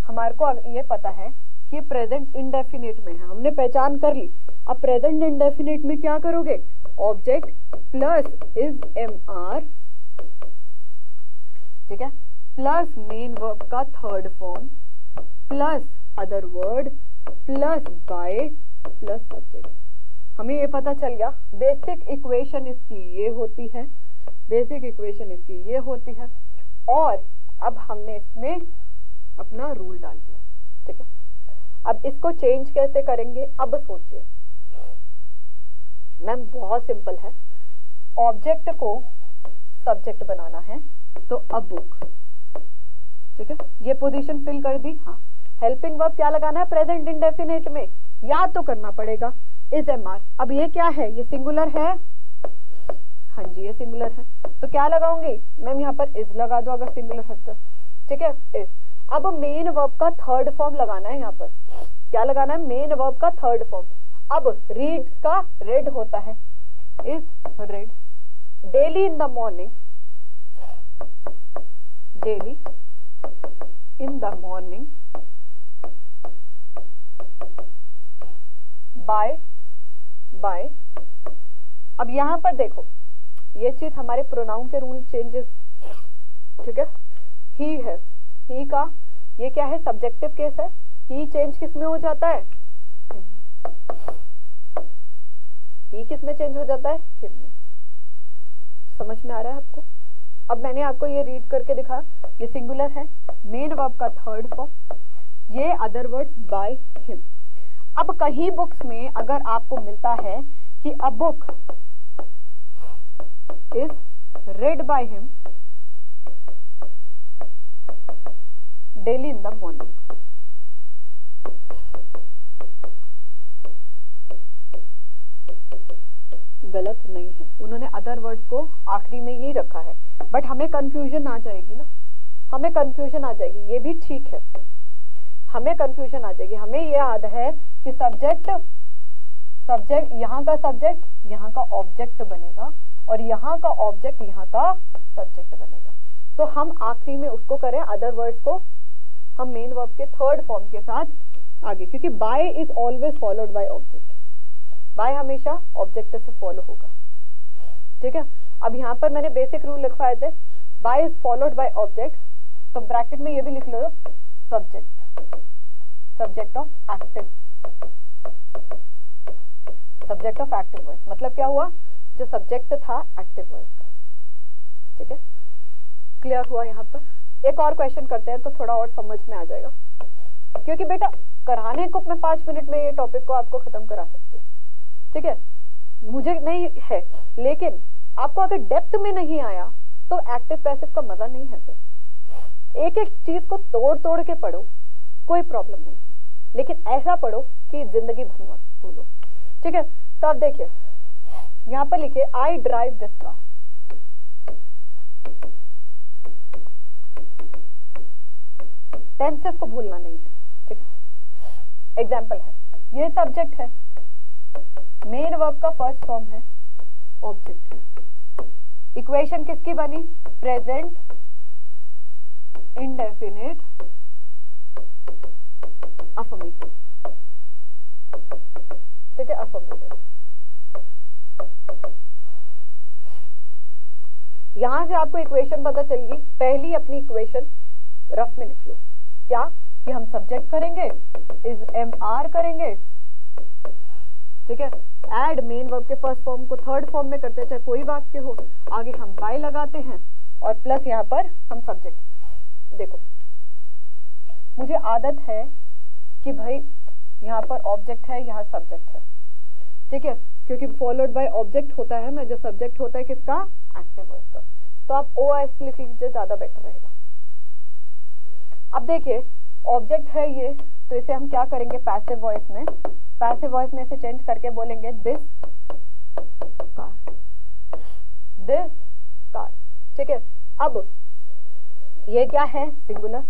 हमारे को ये पता है कि प्रेजेंट इंडेफिनिट में है, हमने पहचान कर ली। अब प्रेजेंट इंडेफिनिट में क्या करोगे, object plus is am are, ठीक है, प्लस मेन वर्ब का third form plus other word plus by plus subject. हमें ये पता चल गया बेसिक इक्वेशन इसकी ये होती है, बेसिक इक्वेशन इसकी ये होती है, और अब हमने इसमें अपना रूल डाल दिया, ठीक है। अब इसको चेंज कैसे करेंगे, अब सोचिए मैम, बहुत सिंपल है, ऑब्जेक्ट को सब्जेक्ट बनाना है तो अ बुक, ठीक है, ये पोजीशन फिल कर दी। हाँ, हेल्पिंग वर्ब क्या लगाना है, प्रेजेंट इंडेफिनिट में याद तो करना पड़ेगा, इज एम आर। अब ये क्या है, ये सिंगुलर है, हाँ जी ये सिंगुलर है, तो क्या लगाऊंगी मैम, यहाँ पर इज लगा दो अगर सिंगुलर है तो, ठीक है, इज। अब मेन वर्ब का थर्ड फॉर्म लगाना है, यहाँ पर क्या लगाना है, मेन वर्ब का थर्ड फॉर्म। अब रीड्स का रेड होता है, is read, daily in the morning, daily in the morning, by by. अब यहां पर देखो ये चीज हमारे प्रोनाउन के रूल चेंजेस, ठीक है, ही है, ही का ये क्या है, सब्जेक्टिव केस है, ही चेंज किस में हो जाता है, ही किस में चेंज हो जाता है, हिम में। समझ में आ रहा है आपको। अब मैंने आपको ये रीड करके दिखाया, ये सिंगुलर है, मेन वर्ब का थर्ड फॉर्म, ये अदर वर्ड्स बाय हिम। अब कहीं बुक्स में अगर आपको मिलता है कि a book is red by him daily in the morning, गलत नहीं है, उन्होंने अदर वर्ड्स को आखिरी में ही रखा है, बट हमें कंफ्यूजन आ जाएगी ना, हमें कंफ्यूजन आ जाएगी, ये भी ठीक है, हमें कंफ्यूजन आ जाएगी। हमें ये याद है कि सब्जेक्ट यहाँ का सब्जेक्ट यहाँ का ऑब्जेक्ट बनेगा और यहाँ का ऑब्जेक्ट यहाँ का सब्जेक्ट बनेगा, तो हम आखिरी में उसको करें अदर वर्ड्स को हम मेन वर्ब के थर्ड फॉर्म के साथ आगे, क्योंकि by is always followed by object, by हमेशा ऑब्जेक्ट से फॉलो होगा, ठीक है। अब यहाँ पर मैंने बेसिक रूल लिखवाए थे, by is followed by object, तो ब्रैकेट में ये भी लिख लो subject, subject of active, subject of active voice, मतलब क्या हुआ, जो सब्जेक्ट था एक्टिव वॉइस का, ठीक है, क्लियर हुआ। यहाँ पर एक और क्वेश्चन करते हैं तो थोड़ा और समझ में आ जाएगा, क्योंकि बेटा कराने को मैं 5 मिनट में ये टॉपिक को आपको खत्म करा सकती हूँ, ठीक है, मुझे नहीं है, लेकिन आपको अगर डेप्थ में नहीं आया तो एक्टिव पैसिव का मजा नहीं है। फिर एक एक चीज को तोड़ तोड़ के पढ़ो, कोई प्रॉब्लम नहीं, लेकिन ऐसा पढ़ो कि जिंदगी भर मत भूलो, ठीक है। तो अब देखिए यहाँ पर लिखिए I drive this car, tenses को भूलना नहीं है, ठीक है। एग्जाम्पल है, ये सब्जेक्ट है, मेन वर्ब का फर्स्ट फॉर्म है, ऑब्जेक्ट है, इक्वेशन किसकी बनी, प्रेजेंट इंडेफिनिट अफर्मेटिव, ठीक है, अफर्मेटिव। यहां से आपको इक्वेशन पता चल गई, पहली अपनी इक्वेशन रफ में लिख लो, क्या कि हम सब्जेक्ट करेंगे, इज एम आर करेंगे, ठीक है, ऐड मेन वर्ब के फर्स्ट फॉर्म को थर्ड फॉर्म में करते हैं, चाहे कोई वाक्य हो, आगे हम बाय लगाते हैं और प्लस यहाँ पर हम सब्जेक्ट। देखो मुझे आदत है कि भाई यहाँ पर ऑब्जेक्ट है, यहाँ सब्जेक्ट है, ठीक है, क्योंकि फॉलोड बाय ऑब्जेक्ट होता है ना, जो सब्जेक्ट होता है किसका, एक्टिव वॉइस का, तो आप OS लिख लीजिए, ज्यादा बेटर रहेगा। अब देखिए ऑब्जेक्ट है ये, तो इसे हम क्या करेंगे, पैसिव वॉइस में इसे चेंज करके बोलेंगे दिस कार, ठीक है। अब ये क्या है, सिंगुलर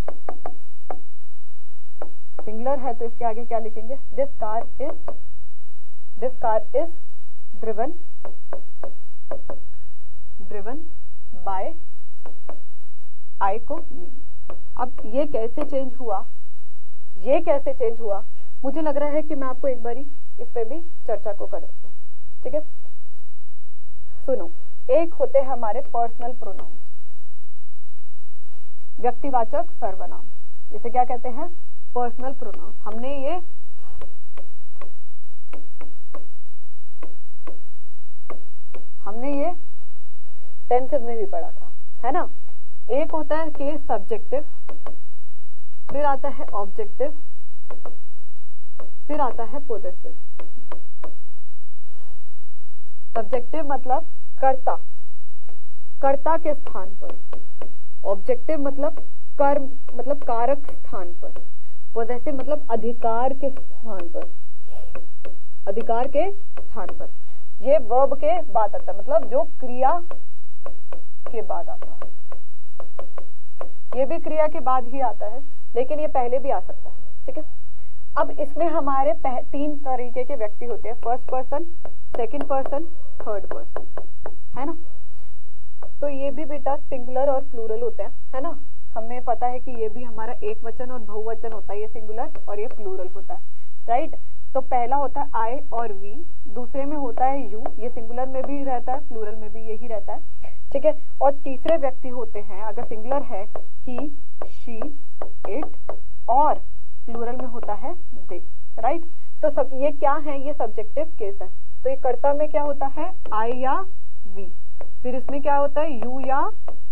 है, तो इसके आगे क्या लिखेंगे, this car is driven by I को मी। अब ये कैसे चेंज हुआ, मुझे लग रहा है कि मैं आपको एक बारी इस पे भी चर्चा को कर दूं, ठीक है। सुनो, एक होते हैं हमारे पर्सनल प्रोनाउन, व्यक्तिवाचक सर्वनाम, इसे क्या कहते हैं, पर्सनल प्रोनाउन। हमने ये टेंसेस में भी पढ़ा था, है ना। एक होता है केस सब्जेक्टिव, फिर आता है ऑब्जेक्टिव, फिर आता है पोजेसिव। सब्जेक्टिव मतलब कर्ता के स्थान पर, ऑब्जेक्टिव मतलब कर्म मतलब कारक स्थान पर, पोजेसिव मतलब अधिकार के स्थान पर। ये वर्ब के बाद आता है, मतलब जो क्रिया के बाद आता है, ये भी क्रिया के बाद ही आता है, लेकिन ये पहले भी आ सकता है, ठीक है। अब इसमें हमारे 3 तरीके के व्यक्ति होते हैं, first person, second person, third person, है ना। तो ये भी बेटा सिंगुलर और प्लूरल होते हैं, है ना। हमें पता है कि ये भी हमारा एक वचन और बहुवचन होता है, ये सिंगुलर और ये प्लूरल होता है, राइट। तो पहला होता है आई और वी, दूसरे में होता है यू, ये सिंगुलर में भी रहता है, प्लूरल में भी यही रहता है, ठीक है। और तीसरे व्यक्ति होते हैं, अगर सिंगुलर है ही, शी, इट, और प्लूरल में होता है दे, राइट। तो सब ये क्या है, ये सब्जेक्टिव केस है। तो ये कर्ता में क्या होता है, आई या वी, फिर इसमें क्या होता है, यू या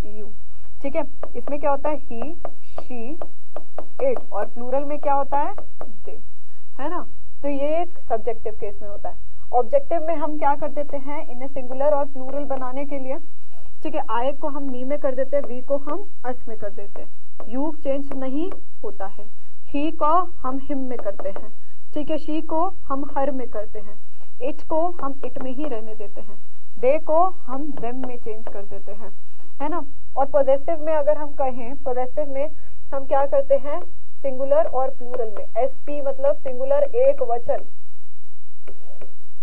यू, ठीक है। इसमें क्या होता है, ही, शी, इट, और प्लूरल में क्या होता है, दे, है ना। तो ये एक सब्जेक्टिव केस में होता है। ऑब्जेक्टिव में हम क्या कर देते हैं, इन्हें सिंगुलर और प्लूरल बनाने के लिए, ठीक है, आई को हम मी में कर देते हैं, वी को हम अस में कर देते हैं, यू चेंज नहीं होता है, ही को हम हिम में करते हैं, ठीक है, शी को हम हर में करते हैं, इट को हम इट में ही रहने देते हैं, दे को हम देम में चेंज कर देते हैं, है ना। और पॉजेसिव में अगर हम कहें, पॉजेसिव में हम क्या करते हैं, सिंगुलर और प्लूरल में, एसपी मतलब सिंगुलर एक वचन,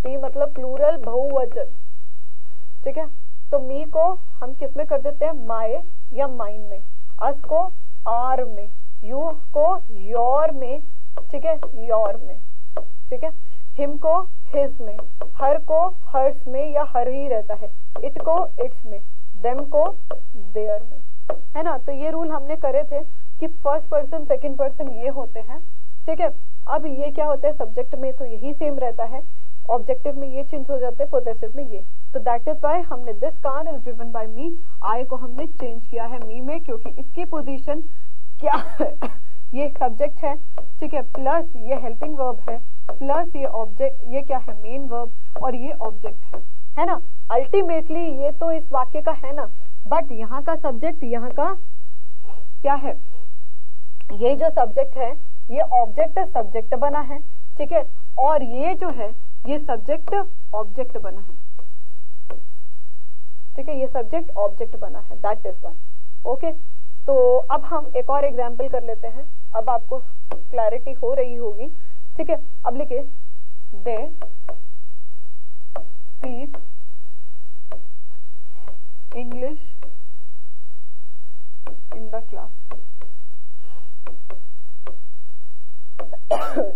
पी मतलब प्लूरल बहुवचन, ठीक है। तो मी को हम किस में कर देते हैं, माय या माइन में, अस को आर में, यू को योर में, ठीक है, योर में, ठीक है, हिम को हिज में, हर को हर्स में या हर ही रहता है, इट को इट्स में, देम को देयर में, है ना। तो ये रूल हमने करे थे कि फर्स्ट पर्सन सेकंड पर्सन ये होते हैं, ठीक है। अब ये क्या होता है, सब्जेक्ट में तो यही सेम रहता है, ऑब्जेक्टिव में ये चेंज हो जाते हैं, पोजेसिव में ये। तो दैट इज वाई हमने this car is driven by me, I को हमने चेंज किया है मी में, क्योंकि इसकी पोजीशन क्या है, ये सब्जेक्ट है, ठीक है, प्लस ये हेल्पिंग वर्ब है, प्लस ये ऑब्जेक्ट, ये क्या है, मेन वर्ब, और ये ऑब्जेक्ट है ना। अल्टीमेटली ये तो इस वाक्य का है ना, बट यहाँ का सब्जेक्ट, यहाँ का क्या है, ये जो सब्जेक्ट है ये ऑब्जेक्ट सब्जेक्ट बना है, ठीक है, और ये जो है ये सब्जेक्ट ऑब्जेक्ट बना है, ठीक है, ये सब्जेक्ट ऑब्जेक्ट बना है, दैट इज वन। ओके, तो अब हम एक और एग्जाम्पल कर लेते हैं, अब आपको क्लैरिटी हो रही होगी, ठीक है। अब लिखिए, they speak English in the class,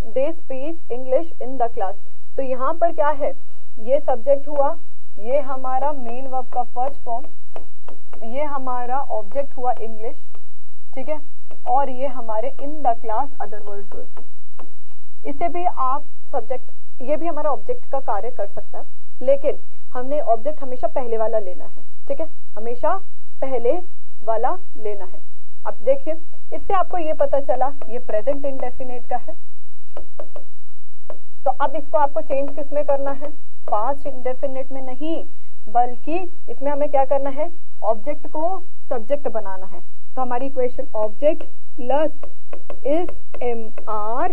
they speak English in the class. तो यहाँ पर क्या है, ये सब्जेक्ट हुआ, ये हमारा मेन वर्ब का फर्स्ट फॉर्म, ये हमारा ऑब्जेक्ट हुआ इंग्लिश, ठीक है, और ये हमारे in the class other words हुए। इसे भी आप सब्जेक्ट, ये भी हमारा ऑब्जेक्ट का कार्य कर सकता है, लेकिन हमने ऑब्जेक्ट हमेशा पहले वाला लेना है, ठीक है, हमेशा पहले वाला लेना है। अब देखिए, इससे आपको ये पता चला ये प्रेजेंट इंडेफिनिट का है, तो अब इसको आपको चेंज किस में करना है, पास्ट इंडेफिनिट में नहीं, बल्कि इसमें हमें क्या करना है, ऑब्जेक्ट को सब्जेक्ट बनाना है। तो हमारी equation object plus is MR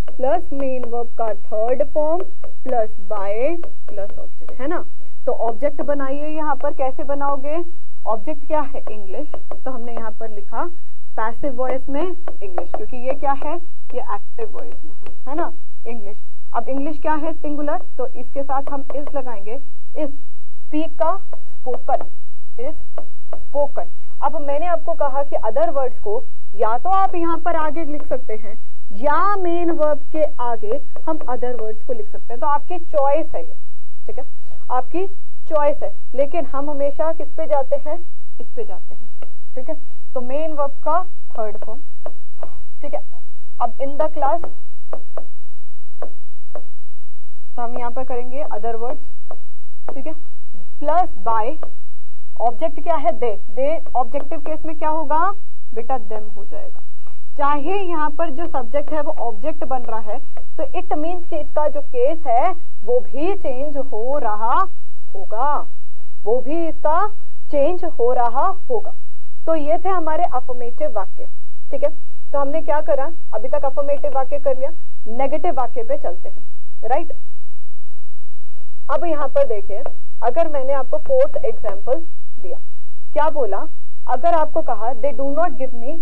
plus main verb का third form plus by plus object, है ना। तो ऑब्जेक्ट बनाइए, यहाँ पर कैसे बनाओगे, ऑब्जेक्ट क्या है, इंग्लिश, तो हमने यहाँ पर लिखा पैसिव वॉइस में इंग्लिश, क्योंकि ये क्या है, ये एक्टिव वॉइस में है ना, इंग्लिश। अब इंग्लिश क्या है, सिंगुलर, तो इसके साथ हम इस लगाएंगे, इस स्पीक का स्पोकन, इज स्पोकन। अब मैंने आपको कहा कि अदर वर्ड्स को या तो आप यहाँ पर आगे लिख सकते हैं या मेन वर्ब के आगे हम अदर वर्ड्स को लिख सकते हैं, तो आपकी चॉइस है ये, ठीक है, आपकी चॉइस है, लेकिन हम हमेशा किस पे जाते हैं, इस पे जाते हैं, ठीक है। तो मेन वर्ब का थर्ड फॉर्म, ठीक है। अब इन द क्लास, तो हम यहाँ पर करेंगे अदर वर्ड्स, ठीक है, प्लस बाय, ऑब्जेक्ट क्या है, दे ऑब्जेक्टिव केस में क्या होगा बेटा, देम हो जाएगा। चाहे यहाँ पर जो सब्जेक्ट है वो ऑब्जेक्ट बन रहा है, तो इट मीन्स कि इसका जो केस है वो भी चेंज हो रहा होगा, वो भी इसका चेंज हो रहा होगा। तो ये थे हमारे अफर्मेटिव वाक्य, ठीक है। तो हमने क्या करा, अभी तक अफर्मेटिव वाक्य कर लिया, नेगेटिव वाक्य पे चलते हैं, राइट। अब यहाँ पर देखिए, अगर मैंने आपको फोर्थ एग्जाम्पल दिया, क्या बोला, अगर आपको कहा they do not give me,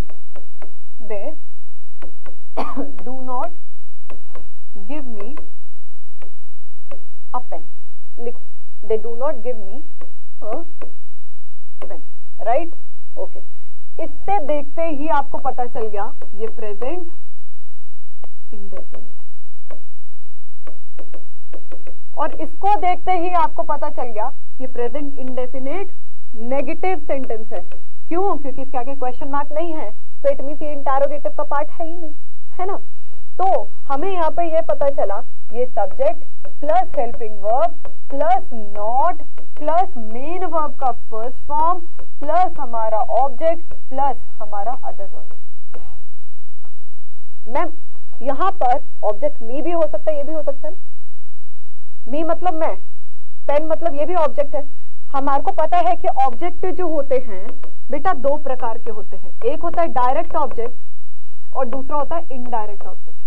they do not give me a pen, लिखो, they do not give me a pen, right, okay. इससे देखते ही आपको पता चल गया ये प्रेजेंट इंडेफिनिट, और इसको देखते ही आपको पता चल गया ये प्रेजेंट इंडेफिनिट नेगेटिव सेंटेंस है। क्यों, क्योंकि इसके आगे क्वेश्चन मार्क नहीं है, तो इट मींस ये इंटरोगेटिव का पार्ट है ही नहीं, है ना। तो हमें यहाँ पे ये पता चला ये subject plus helping verb plus not plus main verb का फर्स्ट फॉर्म प्लस हमारा ऑब्जेक्ट प्लस हमारा अदर वर्ब। मैम यहाँ पर ऑब्जेक्ट मी भी हो सकता है, ये भी हो सकता है ना, मी मतलब मैं, पेन मतलब ये भी ऑब्जेक्ट है। हमारे को पता है कि ऑब्जेक्ट जो होते हैं बेटा दो प्रकार के होते हैं, एक होता है डायरेक्ट ऑब्जेक्ट और दूसरा होता है इनडायरेक्ट ऑब्जेक्ट।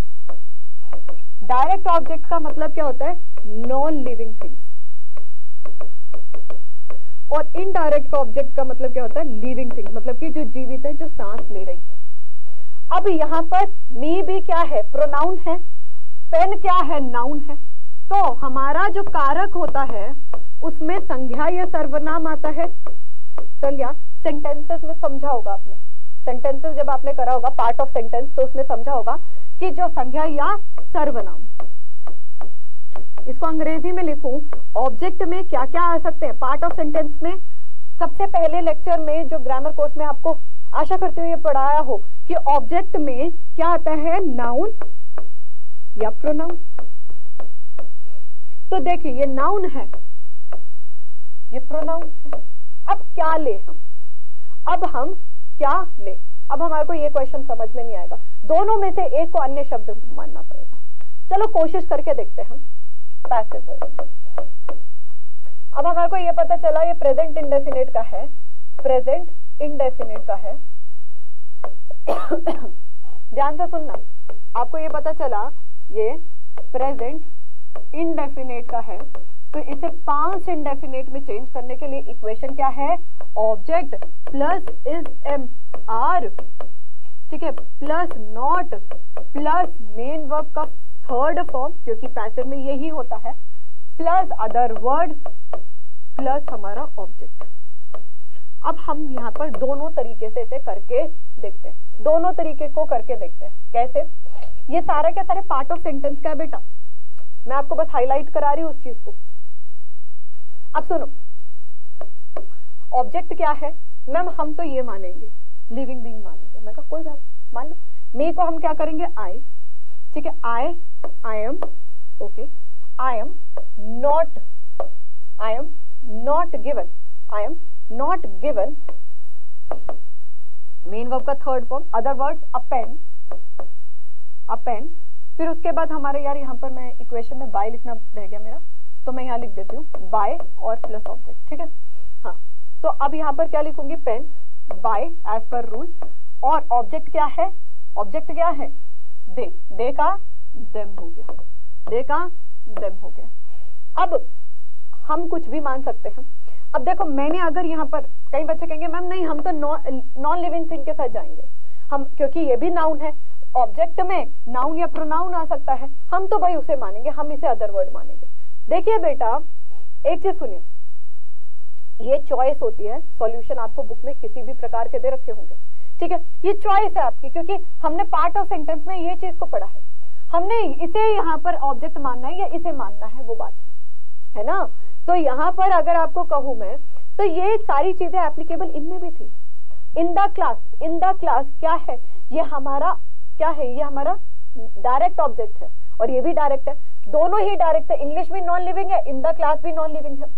डायरेक्ट ऑब्जेक्ट का मतलब क्या होता है, नॉन लिविंग थिंग्स, और इनडायरेक्ट का ऑब्जेक्ट का मतलब क्या होता है, लिविंग थिंग्स, मतलब कि जो जीवित है, जो सांस ले रही है। अब यहाँ पर मी भी क्या है, प्रोनाउन है, पेन क्या है, नाउन है। तो हमारा जो कारक होता है उसमें संज्ञा या सर्वनाम आता है। संज्ञा सेंटेंसेस में समझा होगा आपने, सेंटेंसेस जब आपने करा होगा पार्ट ऑफ सेंटेंस, तो उसमें समझा होगा कि जो संज्ञा या सर्वनाम, इसको अंग्रेजी में लिखूं, ऑब्जेक्ट में क्या क्या आ सकते हैं पार्ट ऑफ सेंटेंस में। सबसे पहले लेक्चर में जो ग्रामर कोर्स में आपको आशा करते हुए पढ़ाया हो कि ऑब्जेक्ट में क्या आता है, नाउन या प्रोनाउन। तो देखिए ये नाउन है, ये प्रोनाउन है। अब क्या ले हम, अब हम क्या ले, अब हमारे को ये क्वेश्चन समझ में नहीं आएगा, दोनों में से एक को अन्य शब्द मानना पड़ेगा। चलो कोशिश करके देखते हैं हम पैसिव वॉइस। अब हमारे को ये पता चला ये प्रेजेंट इंडेफिनिट का है, प्रेजेंट इंडेफिनिट का है। ध्यान से सुनना, आपको ये पता चला ये प्रेजेंट इंडेफिनिट का है, तो इसे पास्ट इंडेफिनिट में चेंज करने के लिए इक्वेशन क्या है, object plus is am are, ठीक है, plus not plus main verb का थर्ड फॉर्म, क्योंकि पैसिव में यही होता है, प्लस अदर वर्ड प्लस हमारा ऑब्जेक्ट। अब हम यहाँ पर दोनों तरीके से इसे करके देखते हैं, दोनों तरीके को करके देखते हैं। कैसे, ये सारे के सारे पार्ट ऑफ सेंटेंस का है बेटा, मैं आपको बस हाईलाइट करा रही हूँ उस चीज को। अब सुनो, ऑब्जेक्ट क्या है मैम, हम तो ये मानेंगे लिविंग बीइंग मानेंगे। मैं कहा कोई बात, मान लो। मी को हम क्या करेंगे, आई, ठीक है, I am, okay, I am not given, I am not given, main verb का थर्ड फॉर्म, अदर वर्ड्स अ पेन, फिर उसके बाद हमारे यार यहाँ पर मैं इक्वेशन में बाय लिखना रह गया मेरा, तो मैं यहाँ लिख देती हूँ बाय और प्लस ऑब्जेक्ट, ठीक है। हाँ, तो अब यहाँ पर क्या लिखूंगी, pen, by as per rule, और ऑब्जेक्ट क्या है, ऑब्जेक्ट क्या है, दे का देम हो गया, दे का देम हो गया। अब हम कुछ भी मान सकते हैं। अब देखो, मैंने अगर यहाँ पर, कई बच्चे कहेंगे मैम नहीं हम तो नॉन लिविंग थिंग के साथ जाएंगे, हम क्योंकि ये भी नाउन है, ऑब्जेक्ट में नाउन या प्रोनाउन आ सकता है, हम तो भाई उसे मानेंगे, हम इसे अदर वर्ड मानेंगे। देखिए बेटा, एक चीज सुनिए, ये चॉइस होती है, सॉल्यूशन आपको बुक में किसी भी प्रकार के दे रखे होंगे, ठीक है, ये चॉइस है आपकी, क्योंकि हमने पार्ट ऑफ सेंटेंस में ये चीज को पढ़ा है, हमने इसे यहाँ पर ऑब्जेक्ट मानना है या इसे मानना है, वो बात है ना। तो यहाँ पर अगर आपको कहूं मैं, तो ये सारी चीजें एप्लीकेबल इनमें भी थी। इन द क्लास क्या है, ये हमारा क्या है, ये हमारा डायरेक्ट ऑब्जेक्ट है, और ये भी डायरेक्ट है, दोनों ही डायरेक्ट है, इंग्लिश भी नॉन लिविंग है, इन द क्लास भी नॉन लिविंग है।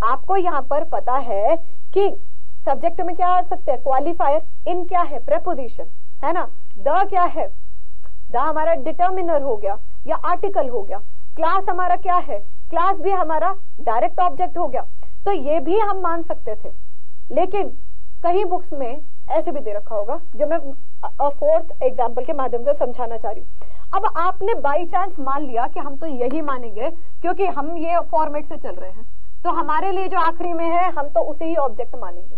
आपको यहाँ पर पता है कि सब्जेक्ट में क्या आ सकते हैं, क्वालिफायर, इन क्या है, प्रेपोजिशन, है ना, द क्या है, द हमारा डिटर्मिनर हो गया या आर्टिकल हो गया, क्लास हमारा क्या है, क्लास भी हमारा डायरेक्ट ऑब्जेक्ट हो गया, तो ये भी हम मान सकते थे। लेकिन कहीं बुक्स में ऐसे भी दे रखा होगा, जो मैं फोर्थ एग्जाम्पल के माध्यम से समझाना चाह रही हूँ। अब आपने बाई चांस मान लिया कि हम तो यही मानेंगे क्योंकि हम ये फॉर्मेट से चल रहे हैं, तो हमारे लिए जो आखिरी में है हम तो उसे ही ऑब्जेक्ट मानेंगे,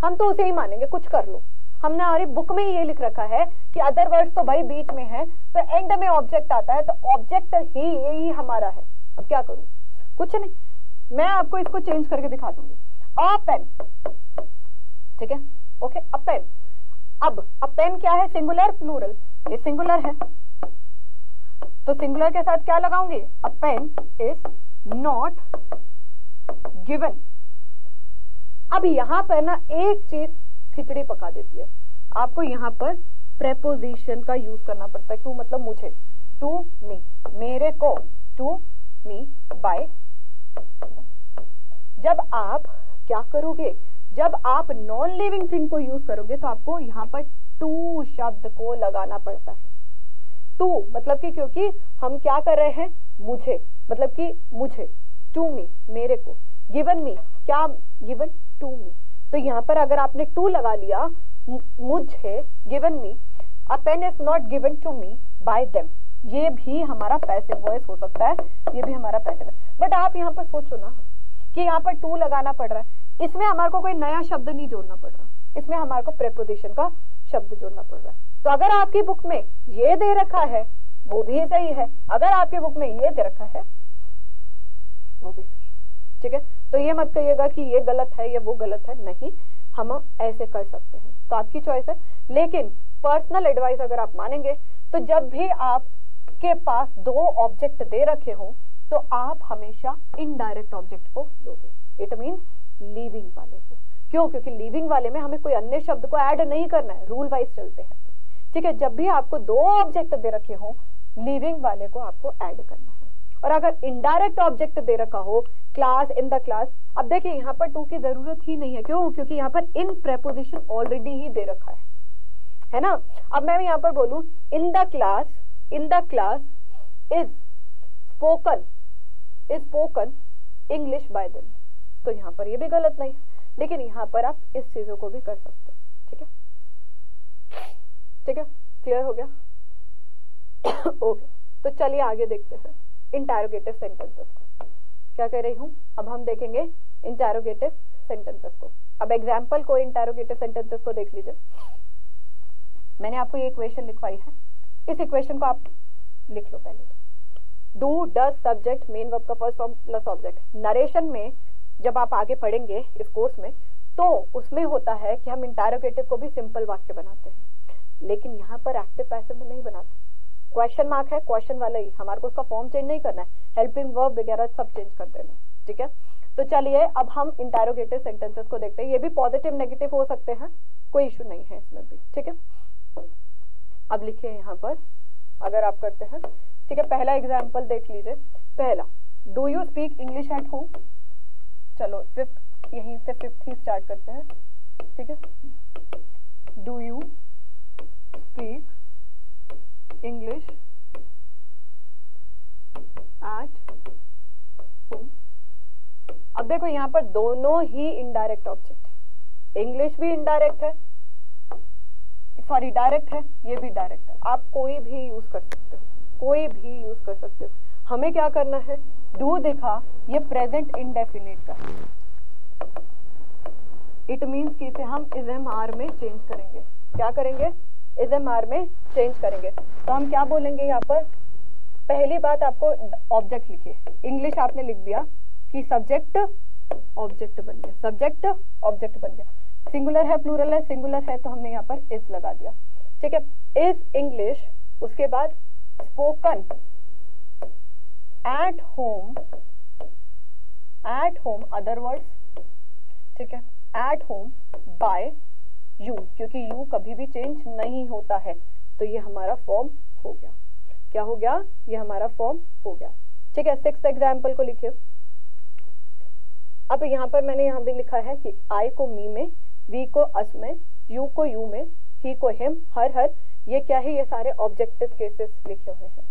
हम तो उसे ही मानेंगे, कुछ कर लो। हमने हमारी बुक में ही ये लिख रखा है कि अदर वर्ड्स तो भाई बीच में है, तो एंड में ऑब्जेक्ट आता है, तो ऑब्जेक्ट ही यही हमारा है। अब क्या करूं, कुछ नहीं, मैं आपको इसको चेंज करके दिखा दूंगी। अ पेन, ठीक है, ओके, अ पेन। अब अ पेन क्या है, सिंगुलर प्लूरल, ये सिंगुलर है, तो सिंगुलर के साथ क्या लगाऊंगी, अ पेन इज नॉट गिवन। अब यहां पर ना एक चीज खिचड़ी पका देती है, आपको यहां पर प्रेपोजिशन का यूज करना पड़ता है। टू मतलब मुझे, टू मी, मेरे को, टू मी बाय। जब आप क्या करोगे, जब आप नॉन लिविंग थिंग को यूज करोगे तो आपको यहां पर टू शब्द को लगाना पड़ता है। टू मतलब कि क्योंकि हम क्या कर रहे हैं, मुझे, मतलब कि मुझे, टू मी मेरे को, गिवन मी क्या, गिवन टू मी, तो यहां पर अगर आपने टू लगा लिया, मुझे, given me, a pen is not given to me by them, ये भी हमारा पैसिव वॉइस हो सकता है, ये भी हमारा पैसिव है। बट आप यहाँ पर सोचो ना कि यहाँ पर टू लगाना पड़ रहा है, इसमें हमारे को कोई नया शब्द नहीं जोड़ना पड़ रहा, इसमें हमारे को प्रेपोजिशन का शब्द जोड़ना पड़ रहा है। तो अगर आपकी बुक में ये दे रखा है वो भी सही है, अगर आपकी बुक में ये दे रखा है वो भी सही है, ठीक है। तो ये मत कहिएगा कि ये गलत है या वो गलत है, नहीं, हम ऐसे कर सकते हैं, तो आपकी चॉइस है। लेकिन पर्सनल एडवाइस अगर आप मानेंगे तो जब भी आपके पास दो ऑब्जेक्ट दे रखे हो तो आप हमेशा इनडायरेक्ट ऑब्जेक्ट को लोगे, इट मीन्स लिविंग वाले को। क्यों, क्योंकि लिविंग वाले में हमें कोई अन्य शब्द को ऐड नहीं करना है, रूल वाइज चलते हैं, ठीक है। जब भी आपको दो ऑब्जेक्ट दे रखे हो, लिविंग वाले को आपको ऐड करना है। और अगर इनडायरेक्ट ऑब्जेक्ट दे रखा हो, क्लास, इन द क्लास, अब देखिए यहाँ पर टू की जरूरत ही नहीं है, क्यों, क्योंकि यहाँ पर इन प्रेपोजिशन ऑलरेडी ही दे रखा है ना। अब मैं यहाँ पर बोलूं in the class is spoken English by them, तो यहाँ पर ये भी गलत नहीं है, लेकिन यहाँ पर आप इस चीजों को भी कर सकते हैं, ठीक है, ठीक है, क्लियर हो गया। ओके, तो चलिए आगे देखते हैं इंटरोगेटिव सेंटेंसेस को। क्या कह रही हूं, अब हम देखेंगे इंटरोगेटिव सेंटेंसेस को। अब एग्जाम्पल को इंटरोगेटिव सेंटेंसेस को देख लीजिए। मैंने आपको ये इक्वेशन लिखवाई है, इस इक्वेशन को आप लिख लो पहले। Do, does, subject, main verb का first form plus object. Narration में जब आप आगे पढ़ेंगे इस कोर्स में तो उसमें होता है कि हम इंटरोगेटिव को भी सिंपल वाक्य बनाते हैं, लेकिन यहाँ पर एक्टिव पैसिव में नहीं बनाते। क्वेश्चन मार्क है, क्वेश्चन वाला ही, हमारे को उसका फॉर्म चेंज नहीं करना है, हेल्पिंग वर्ब वगैरह सब चेंज कर देना, ठीक है। तो चलिए अब हम इंटरोगेटिव सेंटेंसेस को देखते हैं। ये भी पॉजिटिव नेगेटिव हो सकते हैं, कोई इश्यू नहीं है इसमें भी, ठीक है। अब लिखिए यहाँ पर अगर आप करते हैं, ठीक है। पहला एग्जाम्पल देख लीजिए। पहला, do you speak English at home. चलो फिफ्थ, यहीं से फिफ्थ ही स्टार्ट करते हैं, ठीक है। Do you speak English at home. अब देखो यहाँ पर दोनों ही इनडायरेक्ट ऑब्जेक्ट है, इंग्लिश भी इनडायरेक्ट है, सॉरी डायरेक्ट है, ये भी डायरेक्ट है। आप कोई भी यूज कर सकते हो, कोई भी यूज कर सकते हो। हमें क्या करना है, डू देखा, ये प्रेजेंट इंडेफिनिट का है, इट मीन्स कि इसे हम इज एम आर में चेंज करेंगे। क्या करेंगे, इज एम आर में चेंज करेंगे। तो हम क्या बोलेंगे यहाँ पर, पहली बात आपको ऑब्जेक्ट लिखिए, इंग्लिश आपने लिख दिया कि सब्जेक्ट ऑब्जेक्ट बन गया, सब्जेक्ट ऑब्जेक्ट बन गया। सिंगुलर है प्लूरल है, सिंगुलर है तो हमने यहाँ पर इज लगा दिया, ठीक है। इज इंग्लिश, उसके बाद spoken at home, at home other words, ठीक है, एट होम बाय यू, क्योंकि यू कभी भी चेंज नहीं होता है, तो ये हमारा फॉर्म हो गया। क्या हो गया, ये हमारा फॉर्म हो गया, ठीक है। सिक्स्थ एग्जाम्पल को लिखिए। अब यहाँ पर मैंने यहाँ भी लिखा है कि आई को मी में, वी को अस में, यू को यू में, ही को हिम, हर, ये क्या है, ये सारे ऑब्जेक्टिव केसेस लिखे हुए हैं,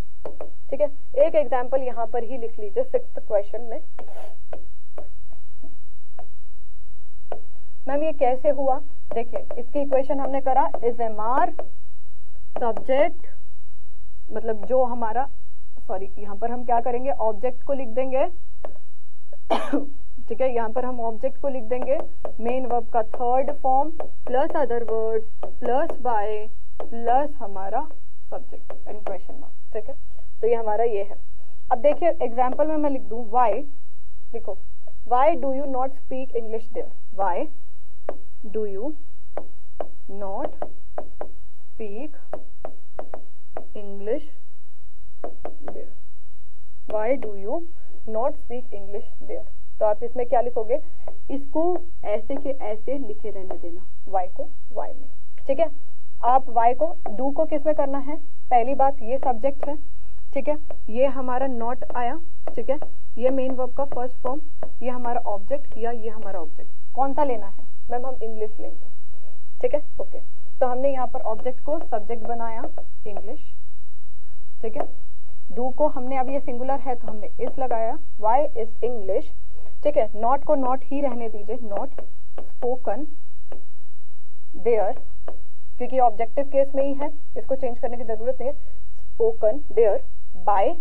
ठीक है। एक एग्जाम्पल यहाँ पर ही लिख लीजिए सिक्स्थ क्वेश्चन में। मैम ये कैसे हुआ, देखिए इसकी इक्वेशन हमने करा, इज एम आर सब्जेक्ट, मतलब जो हमारा, सॉरी यहाँ पर हम क्या करेंगे, ऑब्जेक्ट को लिख देंगे, ठीक है। यहाँ पर हम ऑब्जेक्ट को लिख देंगे, मेन वर्ब का third form plus other word plus by plus हमारा सब्जेक्ट एंड क्वेश्चन मार्क, ठीक है। तो ये हमारा ये है। अब देखिए एग्जाम्पल में मैं लिख दूं, वाई, लिखो, why do you not speak English there, why do you not speak English there, why do you not speak English there. तो आप इसमें क्या लिखोगे, इसको ऐसे के ऐसे लिखे रहने देना, वाई को वाई में, ठीक है। आप वाई को, डू को किस में करना है, पहली बात ये सब्जेक्ट है, ठीक है, ये हमारा नॉट आया, ठीक है, ये मेन वर्ब का फर्स्ट फॉर्म, ये हमारा ऑब्जेक्ट या ये हमारा ऑब्जेक्ट, कौन सा लेना है मैम, हम इंग्लिश लेंगे, ठीक है, ओके। तो हमने यहाँ पर ऑब्जेक्ट को सब्जेक्ट बनाया इंग्लिश, ठीक है। डू को हमने, अब ये सिंगुलर है तो हमने इस लगाया, वाई इज इंग्लिश, ठीक है। नॉट को नॉट ही रहने दीजिए, नॉट स्पोकन देयर, क्योंकि ऑब्जेक्टिव केस में ही है, इसको चेंज करने की जरूरत नहीं है, स्पोकन देयर बाय,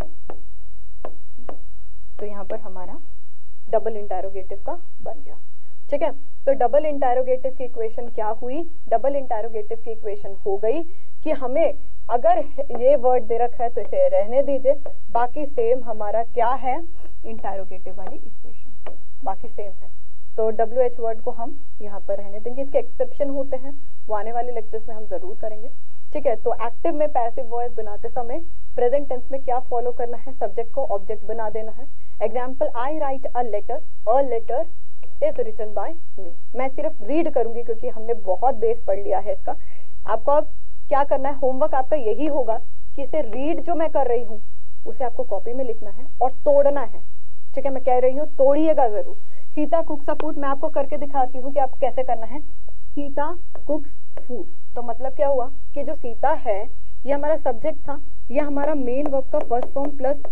तो यहाँ पर हमारा डबल इंटरोगेटिव का बन गया, ठीक है। तो डबल इंटरोगेटिव की इक्वेशन क्या हुई, डबल इंटरोगेटिव की इक्वेशन हो गई कि हमें अगर ये वर्ड दे रखा है तो इसे रहने दीजिए, बाकी सेम हमारा क्या है, इंटरोगेटिव वाली इक्वेशन, बाकी सेम है। तो WH वर्ड को हम यहाँ पर रहने देंगे, इसके एक्सेप्शन होते हैं, वो आने वाले लेक्चर्स में हम जरूर करेंगे, ठीक है। तो एक्टिव में पैसिव वॉइस बनाते समय प्रेजेंट टेंस में क्या फॉलो करना है, सब्जेक्ट को ऑब्जेक्ट बना देना है। Example, I write a letter is written by me. मैं सिर्फ रीड करूंगी क्योंकि हमने बहुत बेस पढ़ लिया है इसका। आपको अब क्या करना है, होमवर्क आपका यही होगा कि इसे रीड जो मैं कर रही हूँ उसे आपको कॉपी में लिखना है और तोड़ना है, ठीक है। मैं कह रही हूँ तोड़िएगा जरूर। सीता कुक्स अ फूड, मैं आपको करके दिखाती हूँ कि आपको कैसे करना है। सीता कुक्स फूड, तो मतलब क्या हुआ कि जो सीता है ये हमारा सब्जेक्ट था, ये हमारा मेन वर्ब का फर्स्ट फॉर्म प्लस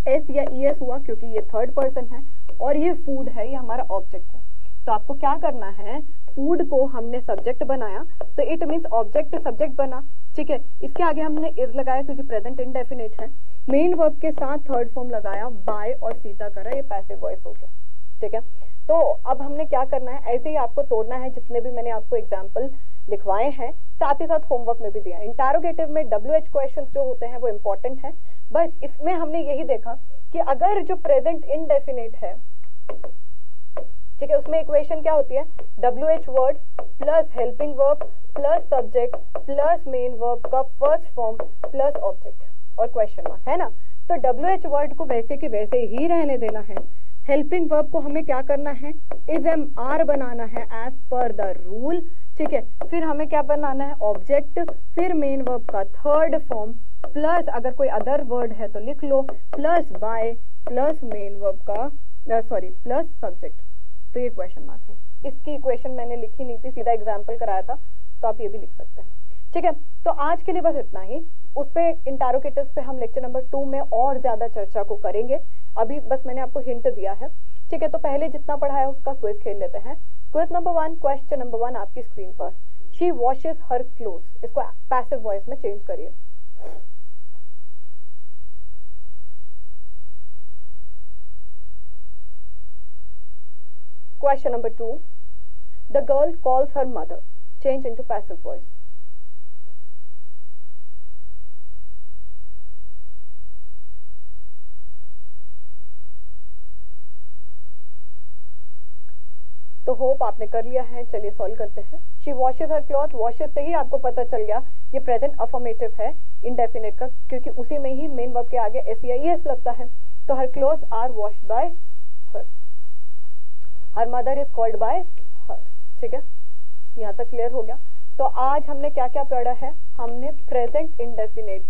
एस या ईएस हुआ क्योंकि ये थर्ड पर्सन है, और ये फूड है, ये हमारा ऑब्जेक्ट है। तो आपको क्या करना है, फूड को हमने सब्जेक्ट बनाया तो इट मीन्स ऑब्जेक्ट सब्जेक्ट बना, ठीक है। इसके आगे हमने इज लगाया क्योंकि प्रेजेंट इंडेफिनिट है, मेन वर्ब के साथ थर्ड फॉर्म लगाया, बाय और सीता करा, ये पैसिव वॉइस हो गया, ठीक है। तो अब हमने क्या करना है, ऐसे ही आपको तोड़ना है जितने भी मैंने आपको एग्जाम्पल लिखवाए हैं, साथ ही साथ होमवर्क में भी दिया। इंटरोगेटिव में WH क्वेश्चंस जो होते हैं वो इंपॉर्टेंट है, बस इसमें हमने यही देखा कि अगर जो प्रेजेंट इनडेफिनिट है, ठीक है, उसमें इक्वेशन क्या होती है, WH word plus helping verb plus subject plus main verb का फर्स्ट फॉर्म प्लस ऑब्जेक्ट और क्वेश्चन मार्क, है ना। तो WH वर्ड को वैसे के वैसे ही रहने देना है। हेल्पिंग वर्ब को हमें क्या करना है, इज एम आर बनाना है एज पर द रूल, ठीक है, फिर हमें क्या बनाना है, ऑब्जेक्ट, फिर मेन वर्ब का थर्ड फॉर्म, प्लस अगर कोई अदर वर्ड है तो लिख लो, plus by, plus main verb का प्लस सब्जेक्ट। तो ये क्वेश्चन मार्क है। इसकी इक्वेशन मैंने लिखी नहीं थी, सीधा एग्जाम्पल कराया था, तो आप ये भी लिख सकते हैं। ठीक है, तो आज के लिए बस इतना ही। उस पे इंटरोगेटिव्स पे हम लेक्चर नंबर 2 में और ज्यादा चर्चा को करेंगे। अभी बस मैंने आपको हिंट दिया है। ठीक है, तो पहले जितना पढ़ा है उसका क्विज खेल लेते हैं। क्विज नंबर 1, क्वेश्चन नंबर 1 आपकी स्क्रीन पर, शी वॉशेस हर क्लोथ्स, इसको पैसिव वॉइस में चेंज करिए। Question number 2, the girl calls her mother, change into passive voice. तो होप आपने कर लिया है, चलिए सॉल्व करते हैं। She washes her cloth, washes से ही आपको पता चल गया ये प्रेजेंट अफर्मेटिव है इंडेफिनिट का, क्योंकि उसी में ही मेन वर्ब के आगे एस लगता है। तो her clothes are washed by her, her mother is called by her. ठीक है, यहाँ तक क्लियर हो गया। तो आज हमने क्या क्या पढ़ा है, हमने प्रेजेंट इंडेफिनिट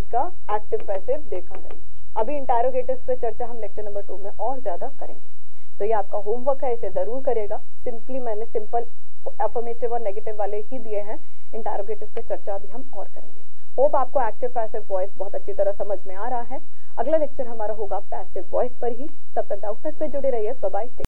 का एक्टिव पैसिव देखा है। अभी इंटरोगेटिव्स पे चर्चा हम लेक्चर नंबर 2 में और ज्यादा करेंगे। तो ये आपका होमवर्क है, इसे जरूर करेगा। सिंपली मैंने सिंपल अफर्मेटिव और नेगेटिव वाले ही दिए हैं, इंटरोगेटिव पे चर्चा अभी हम और करेंगे। होप आपको एक्टिव पैसिव वॉइस बहुत अच्छी तरह समझ में आ रहा है। अगला लेक्चर हमारा होगा पैसिव वॉइस पर ही। तब तक डाउटनेट पे जुड़े रहिए। Bye bye.